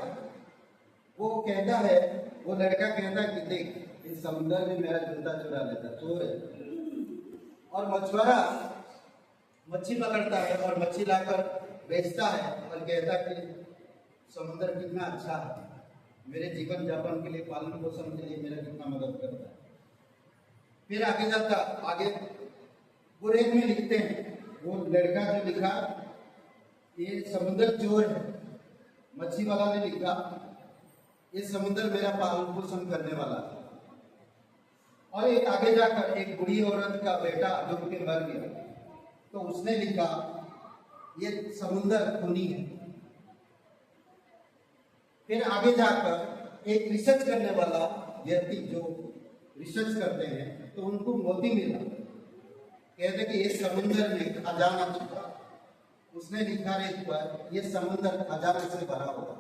[SPEAKER 1] वो कहता है, वो लड़का कहता है कि देख इस समुद्र में मेरा जूता चुरा लेता, चोर है। और मछुआरा मच्छी पकड़ता है और मच्छी लाकर बेचता है और कहता है कि समुद्र कितना अच्छा है, मेरे जीवन यापन के लिए, पालन पोषण के लिए मेरा कितना मदद करता है। फिर आगे जाता, आगे वो रेत में लिखते हैं, वो लड़का जो लिखा ये समुद्र चोर है, मच्छी वाला ने लिखा ये समुद्र मेरा पालन पोषण करने वाला है। और एक आगे जाकर एक बुढ़ी औरत का बेटा डूब के मर गया, तो उसने लिखा ये समुद्र खूनी है। फिर आगे जाकर एक रिसर्च करने वाला व्यक्ति जो रिसर्च करते हैं, तो उनको मोती मिला, कहते कि ये समुद्र में खजाना छुपा। उसने लिखा रेत पर ये समुद्र खजाना से भरा हुआ,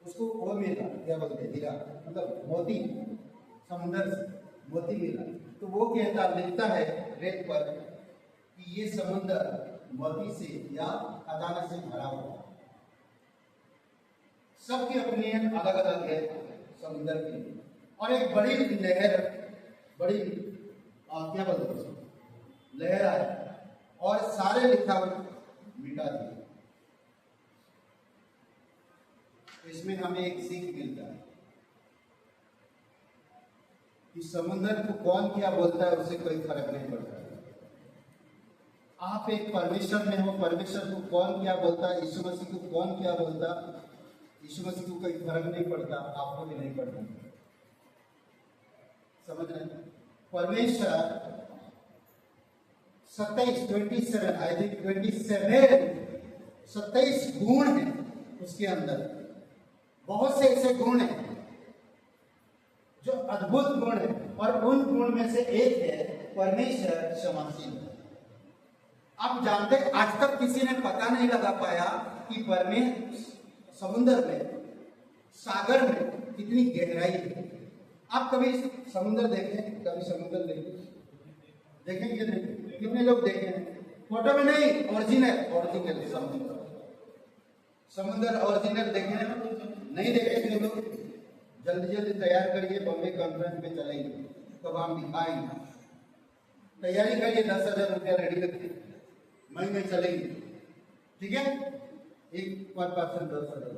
[SPEAKER 1] उसको वो मिला, क्या बोलते हीरा, मतलब मोती, समुद्र से मोती मिला। तो वो कहता, लिखता है रेत पर कि ये समुद्र मोती से या खजाना से भरा हुआ। सबकी अपनी अलग अलग है समुद्र की। और एक बड़ी नहर, बड़ी क्या बोलते लहर आए और सारे लिखावट मिटा दिए। तो इसमें हमें एक सीख मिलता है कि समुद्र को कौन क्या बोलता है उससे कोई फर्क नहीं पड़ता। आप एक परमेश्वर में हो, परमेश्वर को कौन क्या बोलता है, यीशु मसीह को कौन क्या बोलता, यीशु मसीह को कोई फर्क नहीं पड़ता, आपको भी नहीं पड़ता। समझ रहे हैं? परमेश्वर 27 आई थिंक 27 गुण है उसके अंदर बहुत से ऐसे गुण हैं जो अद्भुत गुण है, और उन गुण में से एक है परमेश्वर क्षमाशील। आप जानते, आज तक किसी ने पता नहीं लगा पाया कि परमेश्वर समुद्र में, सागर में कितनी गहराई है। आप कभी समुद्र देखें? कभी समुद्र देखेंगे नहीं? कितने लोग देखे हैं? फोटो में नहीं, ओरिजिनल समुद्र ओरिजिनल देखे नहीं? देखे थे लोग? जल्दी जल्दी तैयार करिए, बॉम्बे कॉन्फ्रेंस में चलेंगे तब हम दिखाएंगे। तैयारी करिए, 10,000 रुपया रेडी रखिए, मई में चलेंगे, ठीक है? एक पर पर्सन 10,000।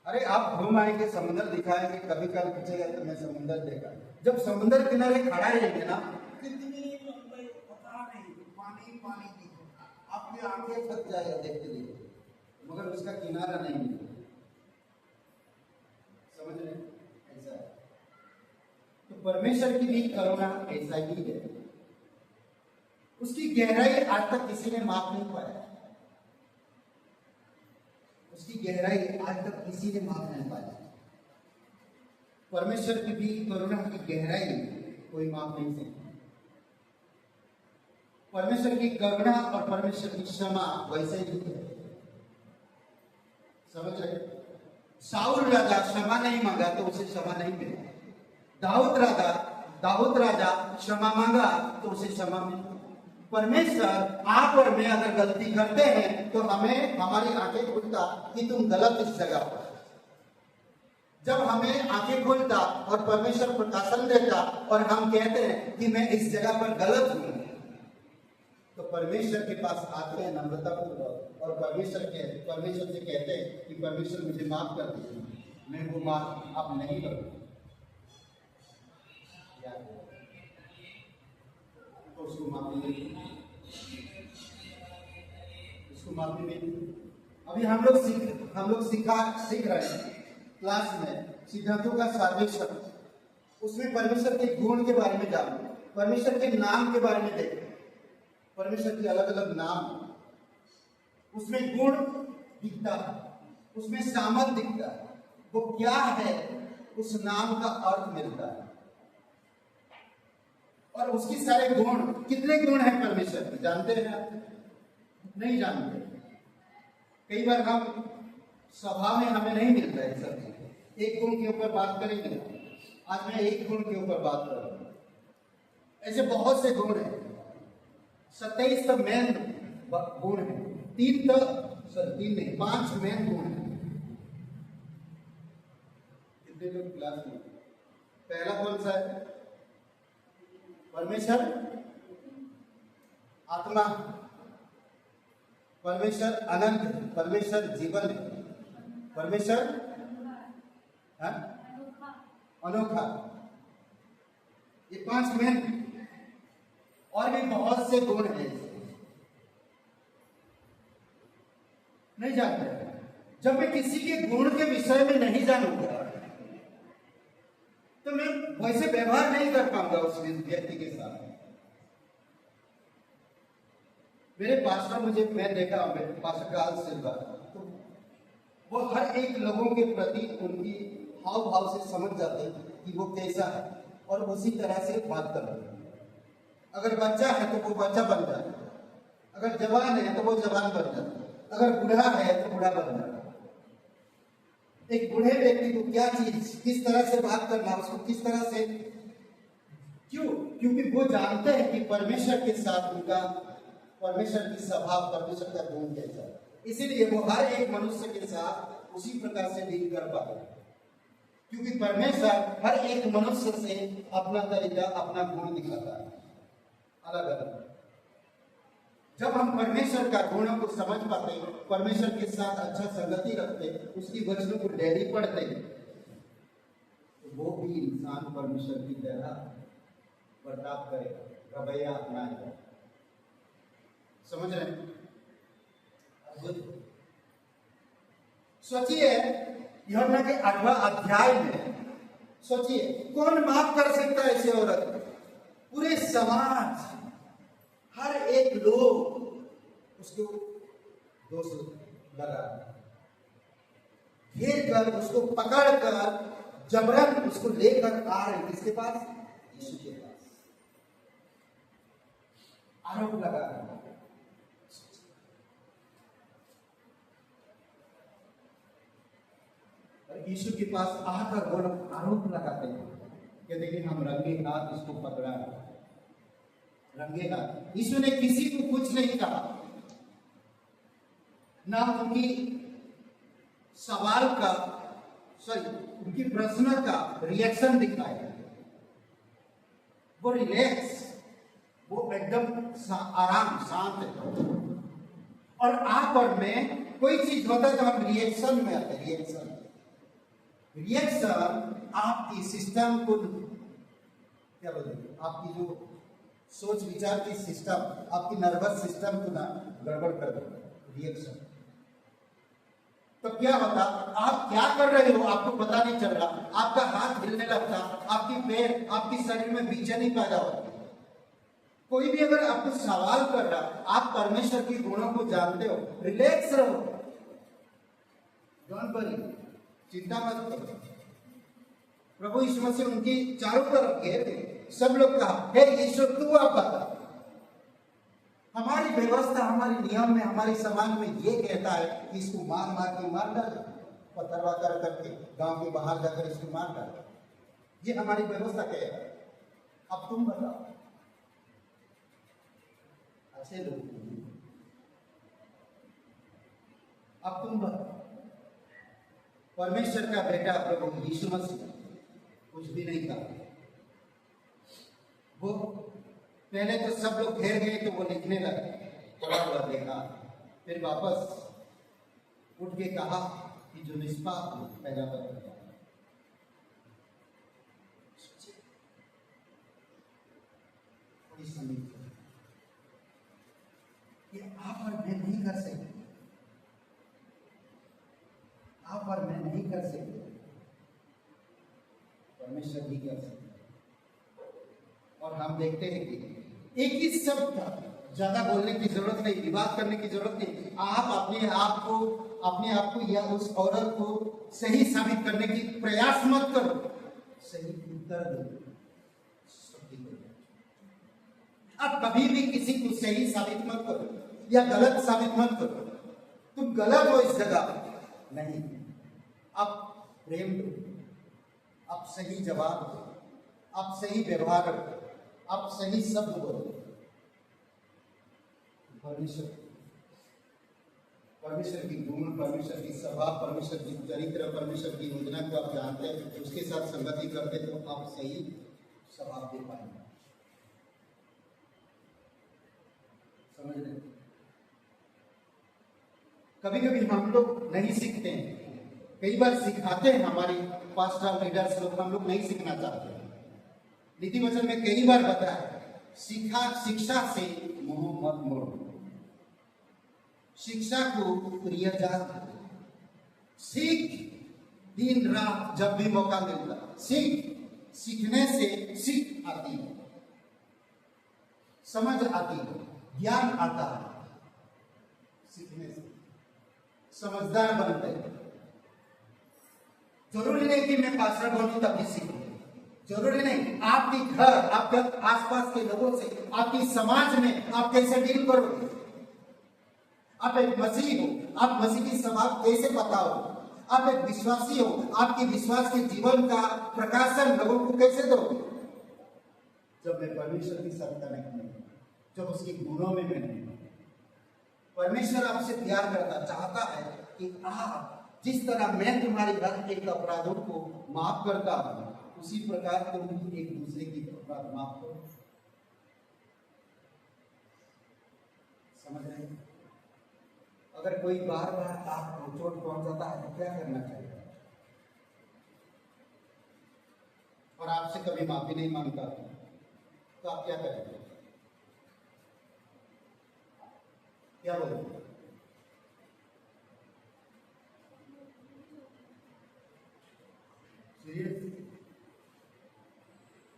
[SPEAKER 1] अरे आप घूम आएंगे, समुद्र दिखाएंगे, कभी कल पूछेगा तो मैं समुद्र देखा। जब समुद्र किनारे खड़ा रहेंगे ना, कितनी लंबाई पता नहीं, पानी पानी दिखेगा, आपकी आंखें थक जाएगा देखते देखते, मगर उसका किनारा नहीं मिलेगा। समझ रहे? ऐसा है। तो परमेश्वर की भी करुणा ऐसा ही है, उसकी गहराई आज तक किसी ने माप नहीं पाया। उसकी गहराई आज तक किसी ने माप नहीं पाया। परमेश्वर की भी करुणा की गहराई कोई माप नहीं सकता। परमेश्वर की करुणा और परमेश्वर की क्षमा वैसे ही है। समझ रहे? साउल राजा क्षमा नहीं मांगा तो उसे क्षमा नहीं मिला। दाऊद राजा क्षमा मांगा तो उसे क्षमा मिला। परमेश्वर आप और मैं अगर गलती करते हैं तो हमें, हमारी आंखें खुलता कि तुम गलत इस जगह पर। जब हमें आंखें खुलता और परमेश्वर प्रकाशन देता और हम कहते हैं कि मैं इस जगह पर गलत हूं, तो परमेश्वर के पास आते हैं नम्रतापूर्वक और परमेश्वर से कहते हैं कि परमेश्वर मुझे माफ कर दीजिए, मैं वो माफ अब नहीं करूंगा। तो उसको माफी नहीं, उसको माफी नहीं। अभी हम लोग सीख रहे हैं क्लास में सिद्धांतों का सर्वेक्षण। उसमें परमेश्वर के गुण के बारे में जानो, परमेश्वर के नाम के बारे में देखो, परमेश्वर के अलग अलग नाम, उसमें गुण दिखता है, उसमें सामर्थ दिखता है, वो क्या है उस नाम का अर्थ मिलता है। और उसकी सारे गुण, कितने गुण हैं परमेश्वर के जानते हैं आप? नहीं जानते। कई बार हम सभा में हमें नहीं मिलता है सब। एक गुण के ऊपर बात करेंगे, आज मैं एक गुण के ऊपर बात करूंगा। ऐसे बहुत से गुण हैं, 27 तो मेन गुण है, 5 मेन गुण है। कितने लोग क्लास में? पहला कौन सा है? परमेश्वर आत्मा, परमेश्वर अनंत, परमेश्वर जीवन, परमेश्वर अनोखा। ये 5 मेन, और भी बहुत से गुण हैं, नहीं जानते। जब मैं किसी के गुण के विषय में नहीं जानूंगा तो मैं वैसे व्यवहार नहीं कर पाऊंगा उस व्यक्ति के साथ। मेरे पास्टर मैं देखा पास्टर काल सिल्वा, तो वो हर एक लोगों के प्रति उनकी हाव भाव से समझ जाते कि वो कैसा है और उसी तरह से बात कर रहे हैं। अगर बच्चा है तो वो बच्चा बन जाता है, अगर जवान है तो वो जवान बन जाता है, अगर बूढ़ा है तो बूढ़ा बन जाता है। एक बूढ़े व्यक्ति को क्या चीज, किस तरह से बात करना, उसको किस तरह से, क्यों? क्योंकि वो जानते हैं कि परमेश्वर के साथ उनका, परमेश्वर की स्वभाव, परमेश्वर का गुण कैसा है। इसीलिए वो हर एक मनुष्य के साथ उसी प्रकार से डील कर पाते हैं, क्योंकि परमेश्वर हर एक मनुष्य से अपना तरीका, अपना गुण दिखाता है अलग अलग। जब हम परमेश्वर का गुणों को समझ पाते, परमेश्वर के साथ अच्छा संगति रखते, उसकी वचनों को डेली पढ़ते, तो वो भी इंसान परमेश्वर की तरह बर्ताव करेगा, रवैया अपनाएगा। समझ रहे हैं? सोचिए यूहन्ना के 8वां अध्याय में, सोचिए कौन माफ कर सकता है ऐसे औरत? पूरे समाज, हर एक लोग उसको दोष लगा, घेर कर उसको पकड़ कर जबरन उसको लेकर आ रहे किसके पास? यीशु के पास। आरोप लगा रहे। यीशु के पास आकर वो लोग आरोप लगाते हैं कि देखिए हम रंगे हाथ इसको पकड़ा है, रंगे हाथ। यीशु ने किसी को कुछ नहीं कहा, ना उनकी सवाल का उनकी प्रश्न का रिएक्शन दिखाया। वो रिलैक्स, वो एकदम आराम शांत है। और आप और मैं कोई चीज होता है तो हम रिएक्शन में आते हैं। रिएक्शन आपकी सिस्टम को क्या बोलते, आपकी जो सोच विचार की सिस्टम, आपकी नर्वस सिस्टम को ना गड़बड़ कर देता रिएक्शन। तो क्या होता, आप क्या कर रहे हो आपको पता नहीं चल रहा, आपका हाथ हिलने लगता, आपकी पैर, आपकी शरीर में बेचैनी पैदा होती। कोई भी अगर आपको सवाल कर रहा, आप परमेश्वर की गुणों को जानते हो, रिलैक्स रहो, डोंट वरी, चिंता मत करो। प्रभु यीशु मसीह उनकी चारों तरफ घेर थे, सब लोग कहा हे ईश्वर तू आप बता। हमारी व्यवस्था, हमारे नियम में, हमारे समाज में ये कहता है कि इसको मार मार के मार डाल, पत्थरवा कर करके गांव के बाहर जाकर इसको मार डाल, ये हमारी व्यवस्था कहता है। अब तुम बताओ, अच्छे लोग, अब तुम बताओ, परमेश्वर का बेटा प्रभु यीशु मसीह कुछ भी नहीं कहा। वो पहले तो सब लोग घेर गए तो वो लिखने लगे, थोड़ा हुआ देखा, फिर वापस उठ के कहा कि जो निष्पाप हो पहला पत्र कि आप और मैं नहीं कर सकते, आप और मैं नहीं कर सकते, परमेश्वर ही कर सकते। और हम देखते हैं कि एक ही शब्द का ज्यादा बोलने की जरूरत नहीं, विवाद करने की जरूरत नहीं। आप अपने आप को या उस औरत को सही साबित करने की प्रयास मत करो, सही उत्तर दो। आप कभी भी किसी को सही साबित मत करो या गलत साबित मत करो। तुम गलत हो इस जगह नहीं, आप प्रेम दो, आप सही जवाब दो, आप सही व्यवहार करो, आप सही शब्द बोलो। परमेश्वर की गुण, परमेश्वर की स्वभाव, परमेश्वर की चरित्र, परमेश्वर की योजना को आप जानते हैं, उसके साथ संगति करते तो आप सही स्वभाव दे पाएंगे। समझ रहे? कभी कभी हम लोग नहीं सीखते हैं, कई बार सिखाते हैं हमारे पास्टर लीडर्स लोग, हम लोग नहीं सीखना चाहते। नीति वचन में कई बार बताया, शिक्षा से मुंह मत मोड़ो, शिक्षा को प्रिय जान, सीख दिन रात जब भी मौका मिलता, सीखने से सीख आती है, समझ आती है, ज्ञान आता है, सीखने से समझदार बनते हैं। जरूरी नहीं कि मैं पास्टर बनूं तभी सीखूं, जरूरी नहीं। आपके घर, आपके आसपास के लोगों से, आपकी समाज में आप कैसे डील करोगे। आप एक मसीही हो, आप मसीह की स्वभाव कैसे बताओ। आप एक विश्वासी हो, आपके विश्वास के जीवन का प्रकाशन लोगों को कैसे दोगे। जब मैं परमेश्वर की सत्ता नहीं, जब उसके गुणों में मैं नहीं। परमेश्वर आपसे प्यार करता, चाहता है कि आप जिस तरह मैं तुम्हारे रक्त के अपराधों को माफ करता हूं, उसी प्रकार तुम एक दूसरे की अपराध माफ करो। समझ रहे? अगर कोई बार बार आपको चोट पहुंचाता है तो क्या करना चाहिए? और आपसे कभी माफी नहीं मांगता तो आप क्या करेंगे? क्या बोलेंगे?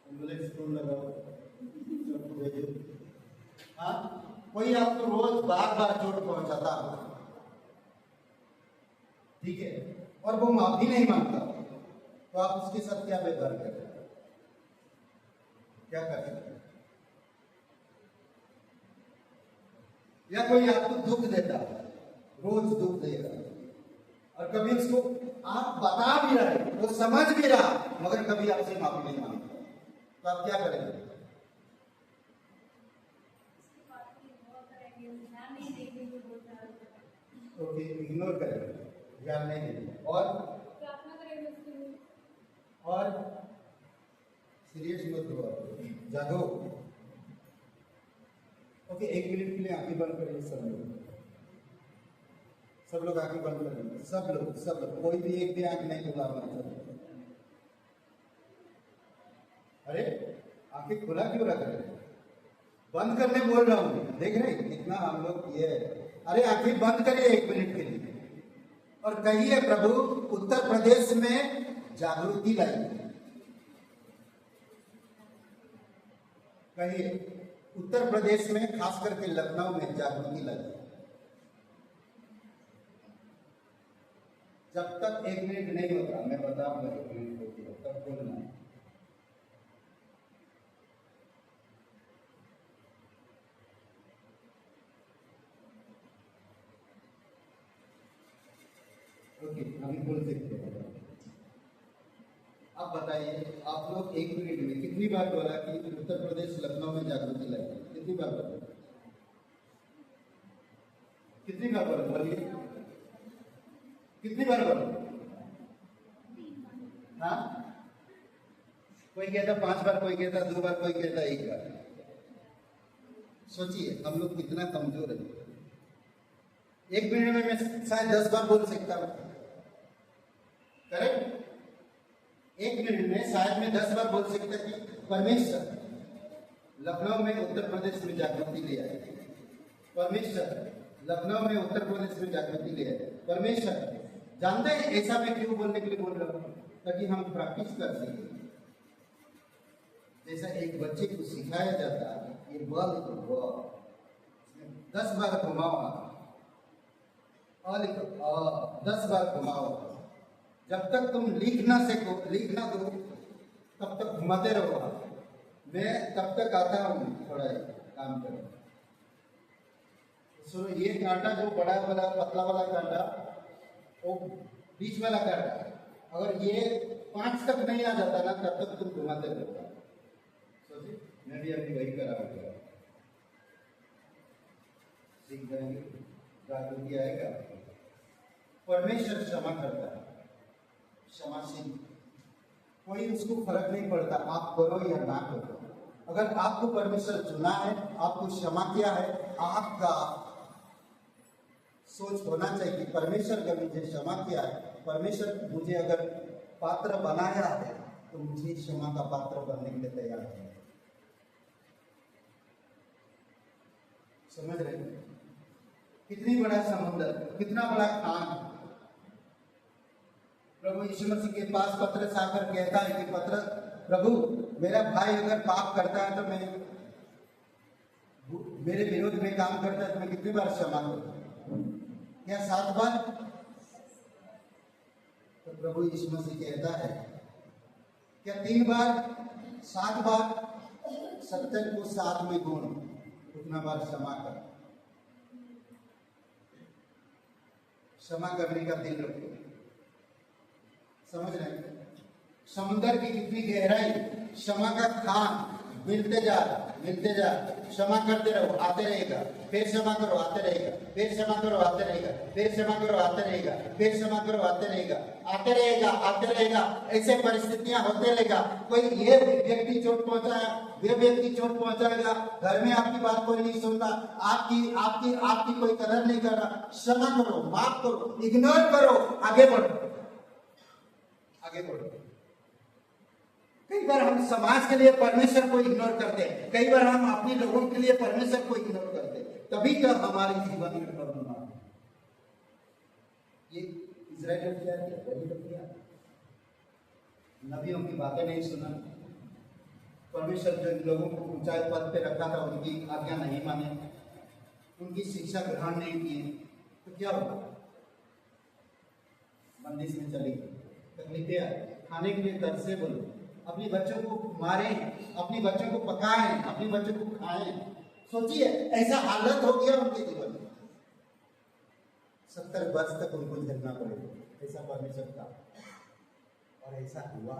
[SPEAKER 1] एम्बुलेंस फोन लगाओ, सबको भेजो। हाँ, कोई आपको रोज बार बार चोट पहुंचाता हो, ठीक है, और वो माफी नहीं मांगता, तो आप उसके साथ क्या व्यवहार करें, क्या कर सकते हैं? या कोई आपको दुख देता है, रोज दुख देगा, और कभी उसको आप बता भी रहे, वो समझ भी रहा, मगर कभी आपसे माफी नहीं मांगता, तो आप क्या करेंगे? ओके, इग्नोर करेंगे, ध्यान नहीं देंगे, और सीरियस मत हो, जागो। ओके, 1 मिनट के लिए आंखें बंद करेंगे सब लोग आंखें बंद करेंगे, सब लोग, कोई भी एक भी आंख नहीं खुला। अरे आंखें खुला क्यों रख रहे हैं? बंद करने बोल रहा हूँ, देख रहे कितना हम लोग ये है। अरे आंखें बंद करिए 1 मिनट के लिए और कहिए, प्रभु उत्तर प्रदेश में जागृति लाइए। कहिए, उत्तर प्रदेश में खास करके लखनऊ में जागृति लाइए। जब तक 1 मिनट नहीं होता, मैं बताऊंगा 1 मिनट होती है तब बोलना है। ओके, अभी बोल सकते हैं। अब बताइए, आप लोग 1 मिनट में कितनी बार बोला कि उत्तर प्रदेश लखनऊ में जागृति लाइए? कितनी बार बोला? कितनी बार बोला? बोलिए, कितनी बार बोला? हाँ, कोई कहता 5 बार, कोई कहता 2 बार, कोई कहता 1 बार। सोचिए हम लोग कितना कमजोर है। 1 मिनट में मैं शायद 10 बार बोल सकता हूँ, करेक्ट? 1 मिनट में शायद मैं 10 बार बोल सकता कि परमेश्वर लखनऊ में उत्तर प्रदेश में जागृति ले आए, परमेश्वर लखनऊ में उत्तर प्रदेश में जागृति ले आए। परमेश्वर जानते हैं ऐसा मैं क्यों बोलने के लिए बोल रहा हूँ? ताकि हम प्रैक्टिस कर सकें। जैसा एक बच्चे को सिखाया जाता है, ये बॉल को 10 बार घुमाओ, और 10 बार घुमाओ। जब तक तुम लिख ना दो तब तक घुमाते रहो। मैं तब तक आता हूँ थोड़ा काम करो। सुनो, ये कांटा जो बड़ा वाला पतला वाला कांटा, वो बीच वाला कांटा, अगर ये 5 तक नहीं आ जाता ना तब तक तुम घुमाते रहो। सोचिए, मैं भी अभी वही करा हूँ, सीख जाएंगे, जागृति आएगा। परमेश्वर क्षमा करता है, क्षमाशील, कोई उसको फर्क नहीं पड़ता आप करो या ना करो। अगर आपको परमेश्वर चुना है, आपको क्षमा किया है, आपका सोच होना चाहिए परमेश्वर का मुझे क्षमा किया है, परमेश्वर मुझे अगर पात्र बनाया है तो मुझे क्षमा का पात्र बनने के लिए तैयार है। समझ रहे हैं? कितनी बड़ा समुद्र, कितना बड़ा खान। प्रभु यीशु मसीह के पास पतरस आकर कहता है कि प्रभु मेरा भाई अगर पाप करता है तो मैं मेरे विरोध में काम करता है तो मैं कितनी बार क्षमा करूं? क्या 7 बार? तो प्रभु यीशु मसीह कहता है क्या 3 बार? 7 बार। 70 को 7 में गुण, उतना बार क्षमा कर। क्षमा करने का दिल रखो। समझ रहे हैं? समुद्र की कितनी गहराई, क्षमा का खान मिलते जा, क्षमा करते रहो, आते रहेगा, फिर क्षमा करो, आते रहेगा, फिर क्षमा करो, आते रहेगा, फिर क्षमा करो, आते रहेगा, फिर क्षमा करो, आते रहेगा, आते रहेगा, आते रहेगा। ऐसे परिस्थितियां होते रहेगा। कोई ये व्यक्ति चोट पहुंचाया, वे व्यक्ति चोट पहुंचाएगा, घर में आपकी बात कोई नहीं सुनता, आपकी कोई कदर नहीं कर रहा। क्षमा करो, माफ करो, इग्नोर करो, आगे बढ़ो, आगे बढ़ो। कई बार हम समाज के लिए परमेश्वर को इग्नोर करते हैं, कई बार हम अपने लोगों के लिए परमेश्वर को इग्नोर करते हैं, तभी तो हमारे जीवन में प्रॉब्लम आती है। ये इजराइल ने क्या किया? वही तो किया, नबियों की बातें नहीं सुना। परमेश्वर जो लोगों को ऊंचाई पद पे रखा था उनकी आज्ञा नहीं माने, उनकी शिक्षा ग्रहण नहीं किए, तो क्या हुआ? बंदिश में चली गई, तकलीफें आई, खाने के लिए तरसे बोलो, अपने बच्चों को मारे, अपने बच्चों को पकाएं, अपने बच्चों को खाएं। सोचिए ऐसा हालत हो गया उनके जीवन में, 70 वर्ष तक उनको झेलना पड़ेगा, ऐसा परमेश्वर का, और ऐसा हुआ।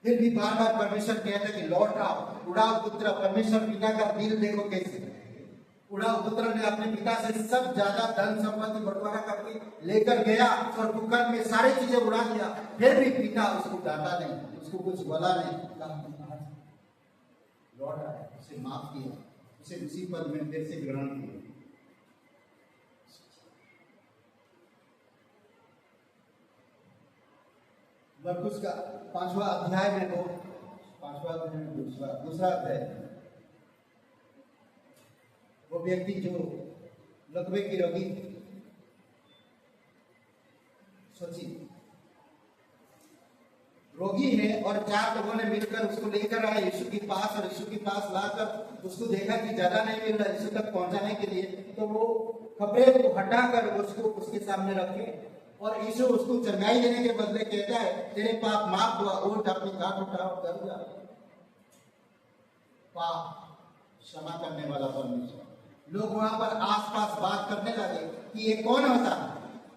[SPEAKER 1] फिर भी बार बार परमेश्वर कहता है कि लौट आओ, उड़ाओ पुत्र। परमेश्वर पिता का दिल देखो कैसे, उड़ाओ पुत्र ने अपने पिता से सब ज्यादा धन संपत्ति बंटवारा करके लेकर गया और कुकर में सारी चीजें उड़ा दिया। फिर भी पिता उसको डांटा नहीं, उसको कुछ बोला नहीं, लौट आया, उसे माफ किया, उसे उसी पद में फिर से ग्रहण किया। मरकुस का 5वां अध्याय में वो 5वां अध्याय में दूसरा अध्याय, वो व्यक्ति जो लकवे की रोगी, सोचिए रोगी है और 4 लोगों ने मिलकर उसको लेकर आए यीशु के पास, और यीशु के पास लाकर उसको देखा कि जगह नहीं मिल रहा यीशु तक पहुंचाने के लिए, तो वो कपड़े को हटाकर उसको उसके सामने रखे, और यीशु उसको चंगाई देने के बदले कहता है तेरे पाप माफ हुआ, उठ अपनी खाट उठाओ, कर जा। पाप क्षमा करने वाला परमेश्वर। लोग वहां पर आसपास बात करने लगे कि ये कौन होता है,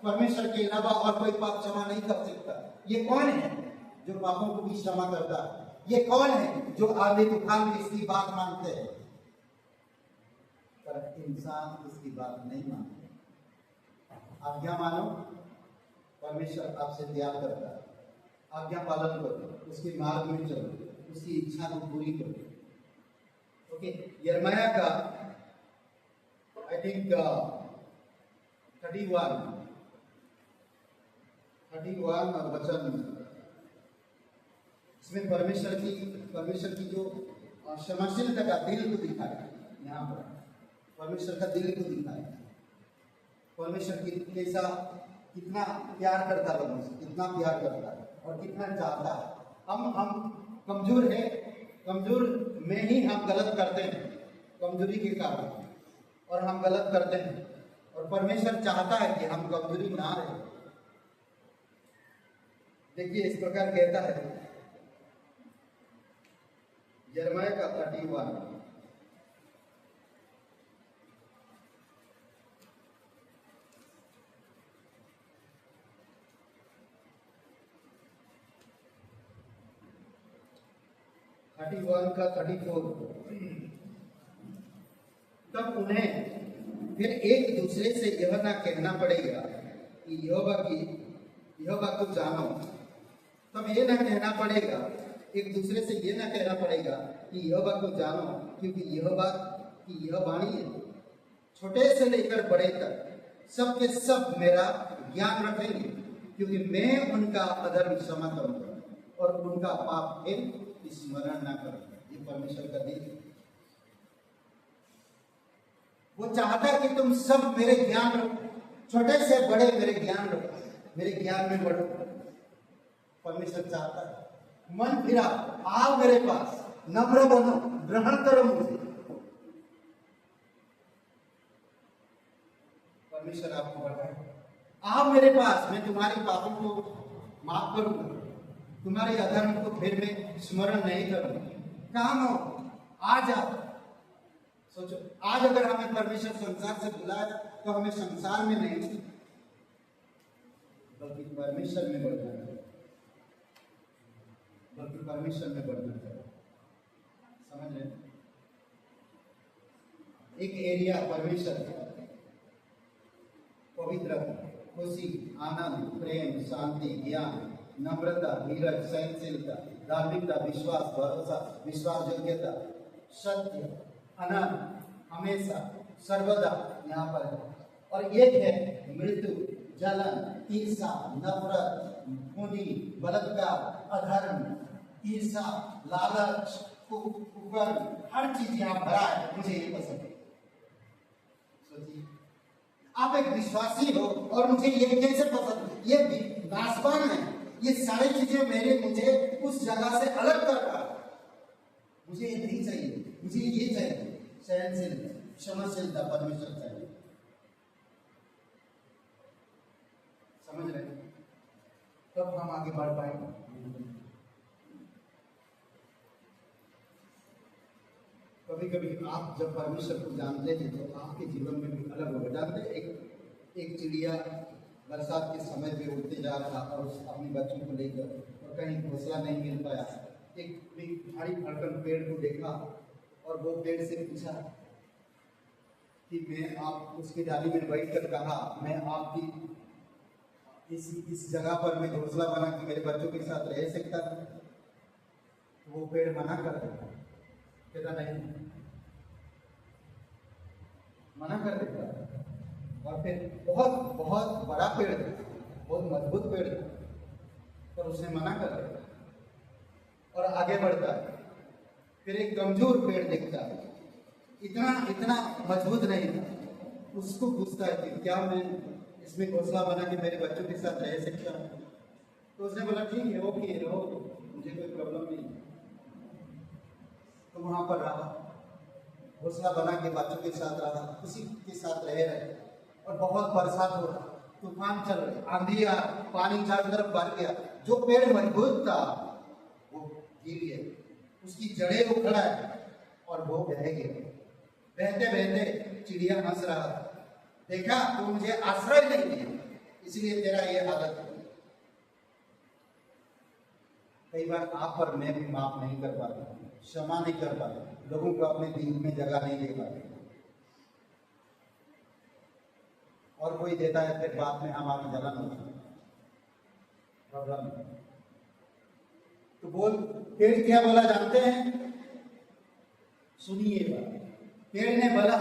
[SPEAKER 1] परमेश्वर के अलावा और कोई पाप क्षमा नहीं कर सकता। ये कौन है जो पापों को भी क्षमा करता है? ये कौन है जो आंधी तूफान भी इसकी बात मानते हैं? पर इंसान उसकी बात नहीं मानते। आज्ञा मानो, परमेश्वर आपसे प्यार करता है, आज्ञा पालन करो, उसके मार्ग में चलो, उसकी इच्छा को पूरी करो। ओके, यिर्मयाह का आई थिंक 31 और वचन, इसमें परमेश्वर की जो क्षमाशीलता का दिल को दिखाया, यहाँ पर परमेश्वर का दिल को दिखाया, परमेश्वर की कैसा कितना प्यार करता है लोगों से, कितना प्यार करता है और कितना चाहता है। हम कमजोर है, कमजोर में ही हम गलत करते हैं, कमजोरी के कारण, और हम गलत करते हैं, और परमेश्वर चाहता है कि हम कमजोरी ना रहे। देखिए इस प्रकार कहता है यिर्मयाह का 31, का 34। तब उन्हें फिर एक दूसरे से यह ना कहना पड़ेगा कि यहोवा को जानो। तब ये ना कहना पड़ेगा, एक दूसरे से ये ना कहना पड़ेगा कि यहोवा को जानो, क्योंकि यहोवा की यह वाणी है, छोटे से लेकर बड़े तक सबके सब मेरा ज्ञान रखेंगे, क्योंकि मैं उनका अधर्म क्षमा करूंगा और उनका पाप फिर स्मरण ना करूंगा। ये परमेश्वर का दिल, वो चाहता है कि तुम सब मेरे ज्ञान रखो, छोटे से बड़े मेरे ज्ञान रखो, मेरे ज्ञान में बढ़ो। परमेश्वर चाहता है मन फिरा, आओ मेरे पास, नम्र बनो, ग्रहण करो मुझे। परमेश्वर आपको बढ़ाए, आओ मेरे पास, मैं तुम्हारे पापों को माफ करूंगा, तुम्हारे अधर्म को फिर मैं स्मरण नहीं करूंगा। काम हो, आ जाओ। सोचो, आज अगर हमें परमेश्वर संसार से बुलाया तो हमें संसार में नहीं बल्कि परमेश्वर में बढ़ना चाहिए, बल्कि परमेश्वर में बढ़ना चाहिए। समझ रहे? एक एरिया परमेश्वर, पवित्र, खुशी, आनंद, प्रेम, शांति, ज्ञान, नम्रता, धीरज, सहनशीलता, धार्मिकता, विश्वास, भरोसा, विश्वास योग्यता, सत्य, अनंत, हमेशा, सर्वदा यहाँ पर है। और एक है मृत्यु, जलन, ईर्षा, नफरत, खूनी, बलात्कार, अधर्म, ईर्षा, लालच, कुकर्म, हर चीज यहाँ भरा है। मुझे ये पसंद है। सोचिए, आप एक विश्वासी हो और मुझे ये कैसे पसंद, ये नाशवान है, ये सारी चीजें मुझे उस जगह से अलग कर रहा है। मुझे ये नहीं चाहिए, मुझे ये चाहिए, सहनशीलता, क्षमाशीलता, परमेश्वर चाहिए। तब हम आगे बढ़ पाएंगे। कभी कभी आप जब परमेश्वर को जानते हैं तो आपके जीवन में भी अलग होगा। जानते हैं, एक चिड़िया बरसात के समय पे उड़ते जा रहा और अपने बच्चों को लेकर, और कहीं घोंसला नहीं मिल पाया। एक भारी भरकम पेड़ को देखा और वो पेड़ से पूछा कि मैं आप, उसकी डाली में बैठ कर कहा, मैं आपकी इस जगह पर मैं घोंसला बना के मेरे बच्चों के साथ रह सकता था? वो पेड़ मना कर देता, कहता नहीं, मना कर देता। और फिर बहुत बहुत बड़ा पेड़ था, बहुत मजबूत पेड़ था, पर उसने मना कर दिया और आगे बढ़ता है। फिर एक कमजोर पेड़ देखता है, इतना मजबूत नहीं था, उसको पूछता है कि क्या मैं इसमें घोंसला बना के मेरे बच्चों के साथ रह सकता हूँ? तो उसने बोला ठीक है, ओके रहो, मुझे कोई प्रॉब्लम नहीं। तो वहां पर रहा, घोंसला बना के बच्चों के साथ रहा, उसी के साथ रह रहे। और बहुत बरसात हो रहा, तूफान चल रहे, आंधी आ, पानी चारों तरफ भर गया। जो पेड़ मजबूत था वो गिर गया, उसकी जड़ें उखड़ा है और वो बह गया। बहते बहते चिड़िया हंस रहा, देखा तो मुझे आश्रय नहीं दिया, इसलिए तेरा ये हालत है। कई बार आप पर मैं भी माफ नहीं कर पाता, क्षमा नहीं कर पाता, लोगों को अपने दिल में जगह नहीं दे पाते, और कोई देता है फिर बाद में हमारी जलन होती है, प्रॉब्लम। तो बोल, पेड़ क्या बोला जानते हैं? सुनिए बात। पेड़ ने बोला,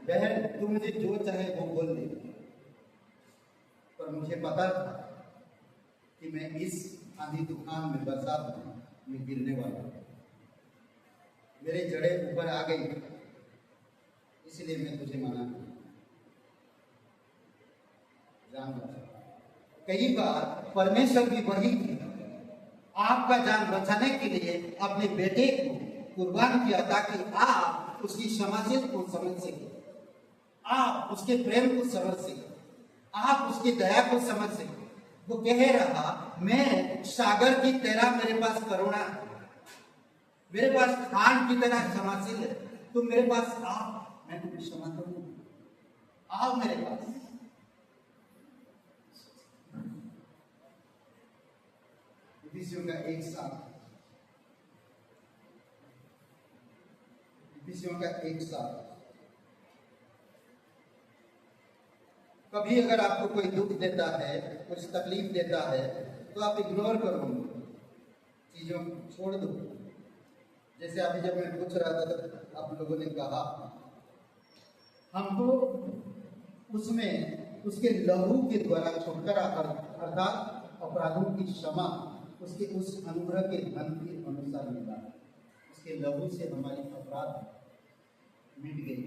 [SPEAKER 1] बहन तू मुझे जो चाहे वो बोल दे, पर मुझे पता था कि मैं इस आंधी तूफान में, बरसात में गिरने वाला हूं। मेरे जड़ें ऊपर आ गई, इसलिए मैं तुझे मना किया। जान बचा। कई बार परमेश्वर भी वही आपका जान बचाने के लिए अपने बेटे को कुर्बान किया, ताकि आप उसकी क्षमाशील को समझ सके, आप उसके प्रेम को समझ सके, आप उसकी दया को समझ सके। वो कह रहा, मैं सागर की तरह मेरे पास करुणा है, मेरे पास खान की तरह क्षमाशील है, तुम मेरे पास आओ, मैं तुम्हें क्षमा करूंगा, आओ मेरे पास। इफिसियों का 1:7, इफिसियों का 1:7। कभी अगर आपको कोई दुख देता है, कुछ तकलीफ देता है, तो आप इग्नोर करो, चीजों को छोड़ दो। जैसे अभी जब मैं पूछ रहा था तो आप लोगों ने कहा, हमको उसमें उसके लहू के द्वारा छुटकारा, अर्थात अपराधों की क्षमा, उसके उस अनुग्रह के धन के अनुसार मिला। उसके लहू से हमारी अपराध मिट गई।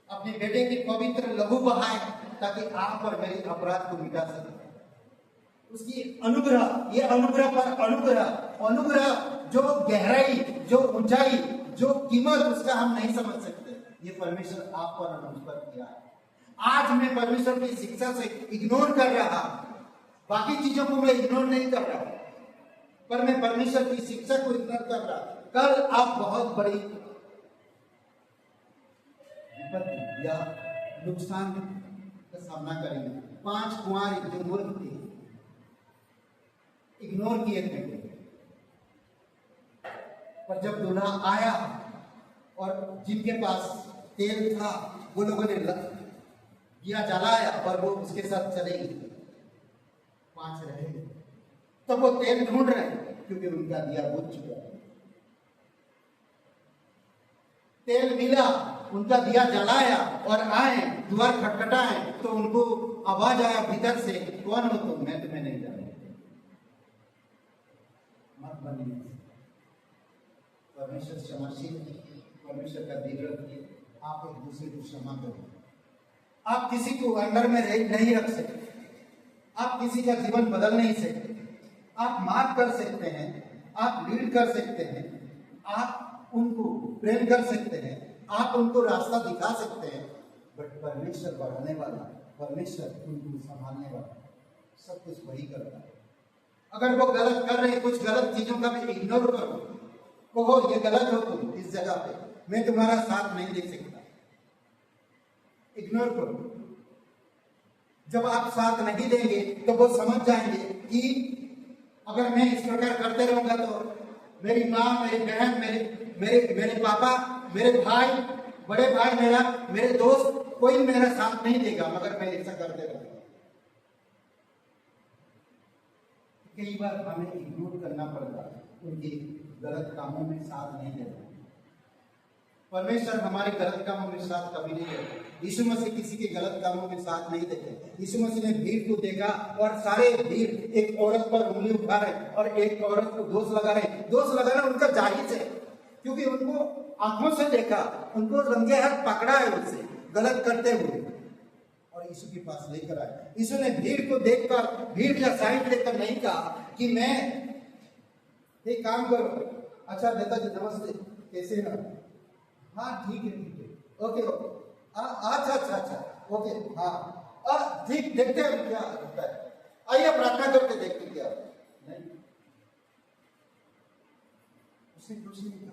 [SPEAKER 1] अपने बेटे की पवित्र लहू बहाए, ताकि आप और मेरे अपराध को मिटा सके। उसकी अनुग्रह, ये अनुग्रह पर अनुग्रह, जो गहराई, जो ऊंचाई, जो कीमत, उसका हम नहीं समझ सकते। ये परमेश्वर आप पर और मुझ पर किया है। आज मैं परमेश्वर की शिक्षा से इग्नोर कर रहा, बाकी चीजों को मैं इग्नोर नहीं कर रहा, पर मैं परमेश्वर की शिक्षा को इग्नोर कर रहा। कल आप बहुत बड़ी विपत्ति या नुकसान का सामना करेंगे। 5 कुंवारी जो मूर्ख थे, इग्नोर किए थे, पर जब दूल्हा आया और जिनके पास तेल था, वो लोगों ने दिया जलाया और वो उसके साथ चले गए, 5 रह गए। तब वो तेल ढूंढ रहे हैं, क्योंकि उनका दिया बुझ चुका है। तेल मिला, उनका दिया जलाया और आए, द्वार खटखटाए, तो उनको आवाज आया भीतर से, कौन हो तुम? मैं तुम्हें नहीं जानता। मत बनिए। परमेश्वर क्षमाशील, परमेश्वर का दिल रखिए। आप एक दूसरे को क्षमा करो। आप किसी को अंडर में नहीं रख सकते, आप किसी का जीवन बदल नहीं सकते। आप माफ कर सकते हैं, आप लीड कर सकते हैं, आप उनको प्रेम कर सकते हैं, आप उनको रास्ता दिखा सकते हैं, बट परमेश्वर बढ़ाने वाला, परमेश्वर उनको संभालने वाला सब कुछ वही करता है। अगर वो गलत कर रहे हैं, कुछ गलत चीजों का मैं इग्नोर करूं, कहो ये गलत हो तुम इस जगह पे, मैं तुम्हारा साथ नहीं दे सकता, इग्नोर करो। जब आप साथ नहीं देंगे तो वो समझ जाएंगे कि अगर मैं इस प्रकार करते रहूंगा तो मेरी माँ, मेरी बहन, मेरे पापा, मेरे भाई, बड़े भाई, मेरे दोस्त, कोई मेरा साथ नहीं देगा मगर मैं ऐसा करते रहूंगा। कई बार हमें इग्नोर करना पड़ता है, उनके गलत कामों में साथ नहीं देना। परमेश्वर हमारे गलत कामों में साथ कभी नहीं देते। यीशु मसीह किसी के गलत कामों में साथ नहीं देते। यीशु मसीह ने भीड़ को देखा और सारे भीड़ एक औरत पर उंगली उठा रहे और एक औरत को दोष लगा रहे। दोष लगाना उनका जायज है, क्योंकि उनको आंखों से देखा, उनको रंगे हाथ पकड़ा है उससे गलत करते हुए और यीशु के पास लेकर आए। यीशु ने भीड़ को देखकर, भीड़ का साइड लेकर नहीं कहा कि मैं एक काम करो, अच्छा नेताजी नमस्ते, कैसे हैं? हाँ ठीक है, ओके ओके, अच्छा ओके, हाँ ठीक, देखते हैं क्या होता है, आइए प्रार्थना करके देखते क्या नहीं। उसने कुछ नहीं कहा।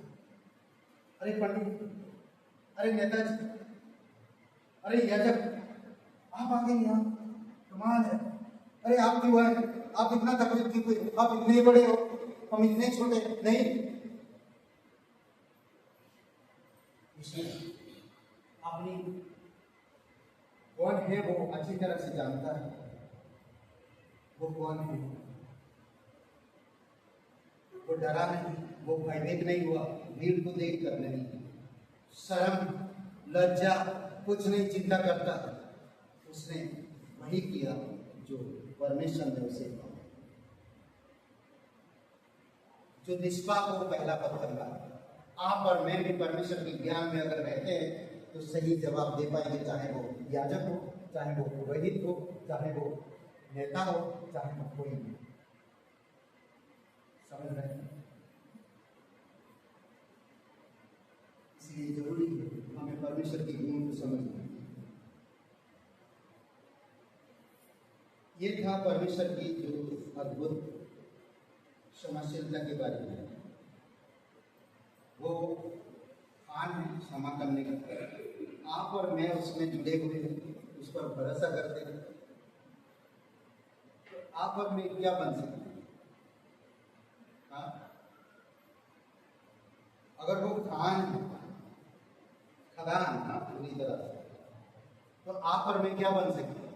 [SPEAKER 1] अरे पंडित, अरे नेताजी, अरे याजक, आप आ गए यहाँ, कमाल है। अरे आप क्यों आए? आप इतना तकलीफ क्यों हुई? आप इतने बड़े हो, हम इतने छोटे नहीं। अपनी कौन है वो अच्छी तरह से जानता है, वो कौन है। वो डरा नहीं, वो भयभीत नहीं हुआ, भीड़ को देख कर नहीं, शर्म लज्जा कुछ नहीं चिंता करता। उसने वही किया जो परमेश्वर ने उसे कहा। जो निष्पाप हो पहला पत्थर ला। आप और मैं भी परमेश्वर के ज्ञान में अगर रहते हैं तो सही जवाब दे पाएंगे, चाहे वो याजक हो, चाहे वो पुरोहित हो, चाहे वो नेता हो, चाहे वो कोई भी। समझ रहे हैं? इसलिए जरूरी है हमें परमेश्वर के गुण को समझना। ये था परमेश्वर की जो अद्भुत क्षमाशीलता के बारे में। वो आन है क्षमा करने का। आप और मैं उसमें जुड़े हुए हैं, उस पर भरोसा करते हैं। तो आप और मैं क्या बन सकते हैं? अगर वो खदान पूरी तरह से, तो आप और मैं क्या बन सकते हैं?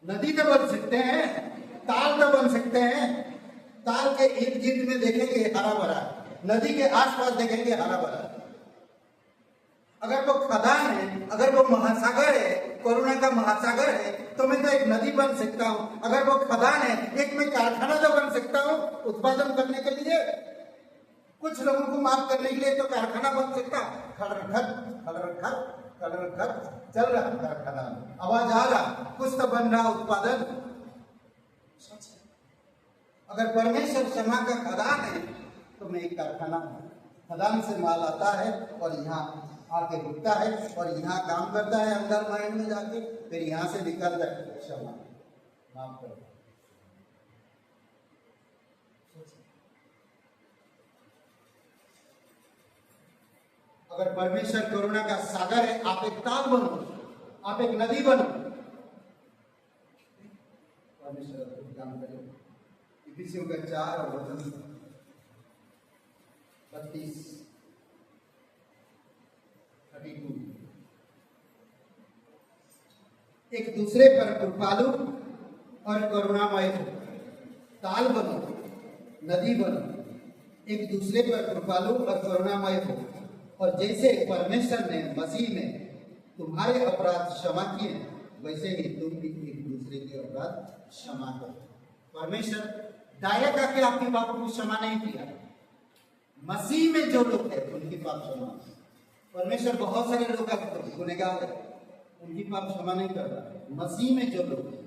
[SPEAKER 1] नदी तो बन सकते हैं, ताल तो बन सकते हैं। ताल के इर्द गिर्द में देखेंगे हरा भरा, नदी के आसपास देखेंगे हरा भरा। अगर वो खदान है, अगर वो महासागर है, करुणा का महासागर है, तो मैं तो एक नदी बन सकता हूँ। अगर वो खदान है, एक मैं कारखाना तो बन सकता हूँ उत्पादन करने के लिए, कुछ लोगों को माफ करने के लिए तो कारखाना बन सकता। खड़ चल रहा कारखाना, आवाज आ रहा, कुछ तो बन रहा उत्पादन। अगर परमेश्वर क्षमा का खदान है तो मैं एक कारखाना हूँ। खदान से माल आता है और यहाँ आके रुकता है और यहाँ काम करता है, अंदर माइंड में जाके, फिर यहाँ से निकलता है क्षमा, माफ करो। अगर परमेश्वर करुणा का सागर है, आप एक ताल बनो, आप एक नदी बनो। परमेश्वर काम करे। इफिसियों का 4 और वचन 32 एक दूसरे पर कृपालु और करुणामय हो। ताल बनो, नदी बनो, एक दूसरे पर कृपालु और करुणामय हो। और जैसे परमेश्वर ने मसीह में तुम्हारे अपराध क्षमा किए, वैसे ही तुम भी एक दूसरे के अपराध क्षमा करो। परमेश्वर डायरेक्ट आके आपके पापों को क्षमा नहीं किया। मसीह में जो लोग थे उनकी पाप क्षमा। परमेश्वर बहुत सारे लोग गुनहगार है, उनकी पाप क्षमा नहीं कर रहा। मसीह में जो लोग हैं,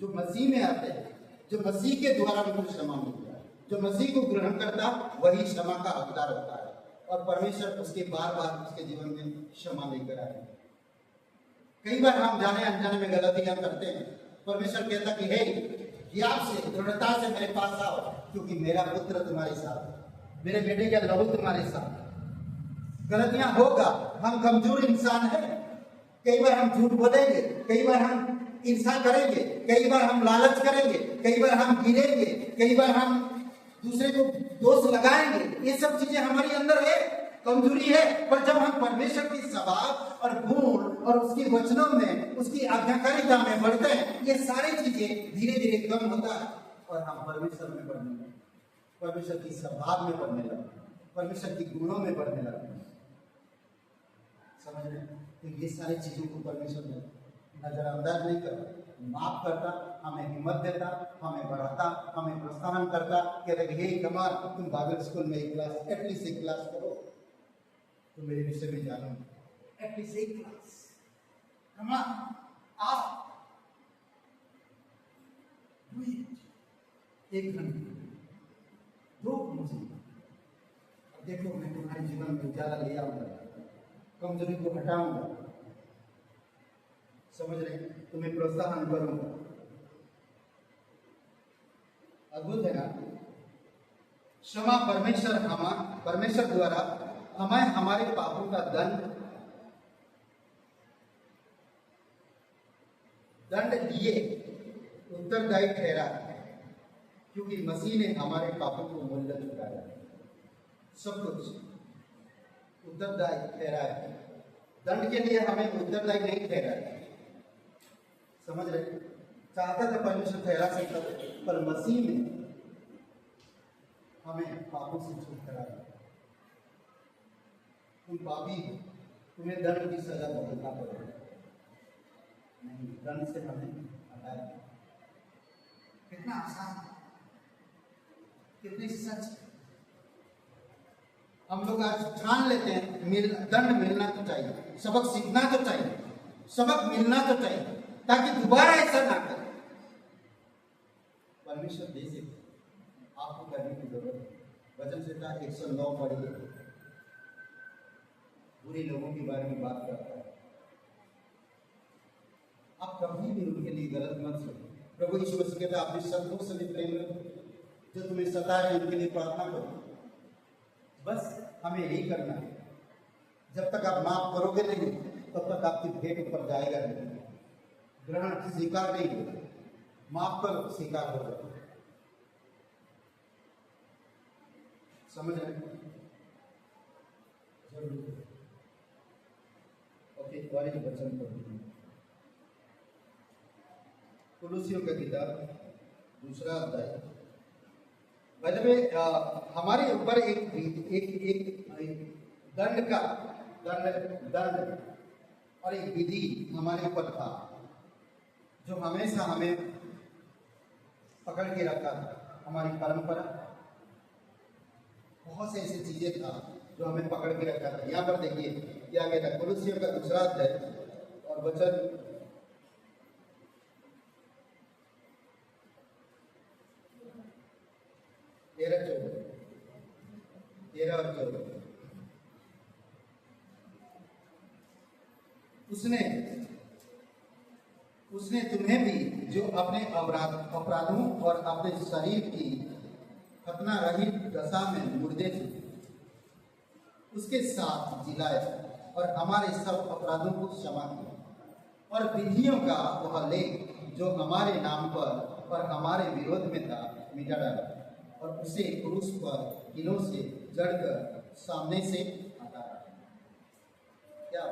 [SPEAKER 1] जो मसीह में आते हैं, जो मसीह के द्वारा उनको क्षमा मिलता है, जो मसीह को ग्रहण करता वही क्षमा का हकदार होता है। और परमेश्वर उसके बार बार उसके जीवन में क्षमा लेकर आए। कई बार हम जाने अनजाने में गलतियां करते हैं। परमेश्वर कहता कि हे ज्ञान से दृढ़ता से मेरे पास आओ, क्योंकि मेरा पुत्र तुम्हारे साथ, मेरे बेटे का लहू तुम्हारे साथ। गलतियां होगा, हम कमजोर इंसान हैं। कई बार हम झूठ बोलेंगे, कई बार हम ईर्ष्या करेंगे, कई बार हम लालच करेंगे, कई बार हम गिरेंगे, कई बार हम दूसरे को दोष लगाएंगे। ये सब चीजें हमारे अंदर है, कमजोरी है। पर जब हम परमेश्वर की स्वभाव और गुण और उसके वचनों में, उसकी आज्ञाकारिता में बढ़ते हैं, ये सारी चीजें धीरे धीरे कम होता है और हम परमेश्वर में बढ़ने लगते, परमेश्वर की स्वभाव में बढ़ने लगते, परमेश्वर की गुणों में बढ़ने लगते हैं। समझ रहे हैं? तो ये सारी चीजों को परमेश्वर नजरअंदाज नहीं करता, माफ करता, हमें हिम्मत देता, हमें बढ़ाता, हमें प्रोत्साहन करता। कहता हे कमाल, तुम बाइबल स्कूल में एक क्लास, एटलीस्ट एक क्लास करो, तुम मेरे विषय में जानो, एटलीस्ट एक क्लास, कमाल, आओ, एक घंटे, 2 घंटे। अब देखो मैं तुम्हारे जीवन में उजाला ले आऊंगा, कमजोरी को हटाऊंगा। समझ रहे? तुम्हें प्रोत्साहन करूंगा। अद्भुत है ना? क्षमा परमेश्वर द्वारा हमें हमारे पापों का दंड लिए उत्तरदायी ठहरा, क्योंकि मसीह ने हमारे पापों को मूल्य चुकाया। सब कुछ उत्तरदायी ठहरा है। दंड के लिए हमें उत्तरदायी नहीं ठहरा है। समझ रहे? चाहता था परमेश्वर ठहरा सकता, पर मसीह ने हमें पापों से छुटकारा दिया। तुम पापी हो, तुम्हें दंड की सजा भुगतना पड़ेगा। नहीं, दंड से हमें हटाया। कितना आसान, कितनी सच। हम लोग आज ठान लेते हैं दंड मिलना तो चाहिए, सबक सीखना तो चाहिए, सबक मिलना तो चाहिए, ताकि दोबारा ऐसा ना करें। परमेश्वर दे से आपको करने की जरूरत है। वचन से 109 पढ़िए, बुरे लोगों के बारे में बात करता है। आप कभी भी उनके लिए गलत मत सोचो। प्रभु यीशु मसीह कहता है, अपने शत्रुओं से भी प्रेम रखो, जो तुम्हें सता रहे उनके लिए प्रार्थना करो। बस हमें यही करना है। जब तक आप माफ करोगे नहीं, तब तक आपकी भेंट ऊपर जाएगा नहीं, ग्रहण स्वीकार नहीं होगा। माफ करो, स्वीकार हो जाए। समझ रहे? जरूर। ओके, वाले वचन पढ़िए। कुलुसियों का किताब 2 अध्याय। हमारे ऊपर एक दंड और एक विधि हमारे ऊपर था, जो हमेशा हमें पकड़ के रखा था। हमारी परंपरा, बहुत से ऐसी चीजें था जो हमें पकड़ के रखा था। यहाँ पर देखिए क्या कहता है, कुलुसियों का 2 अध्याय और वचन 13 और 14। उसने तुम्हें भी, जो अपने अपराधों और अपने शरीर की खतना रहित दशा में मुर्दे थे, उसके साथ जिलाया और हमारे सब अपराधों को क्षमा किया और विधियों का वह लेख जो हमारे नाम पर और हमारे विरोध में था मिटा डाला और उसे क्रूस पर कीलों से जड़कर सामने से हटा दिया। क्या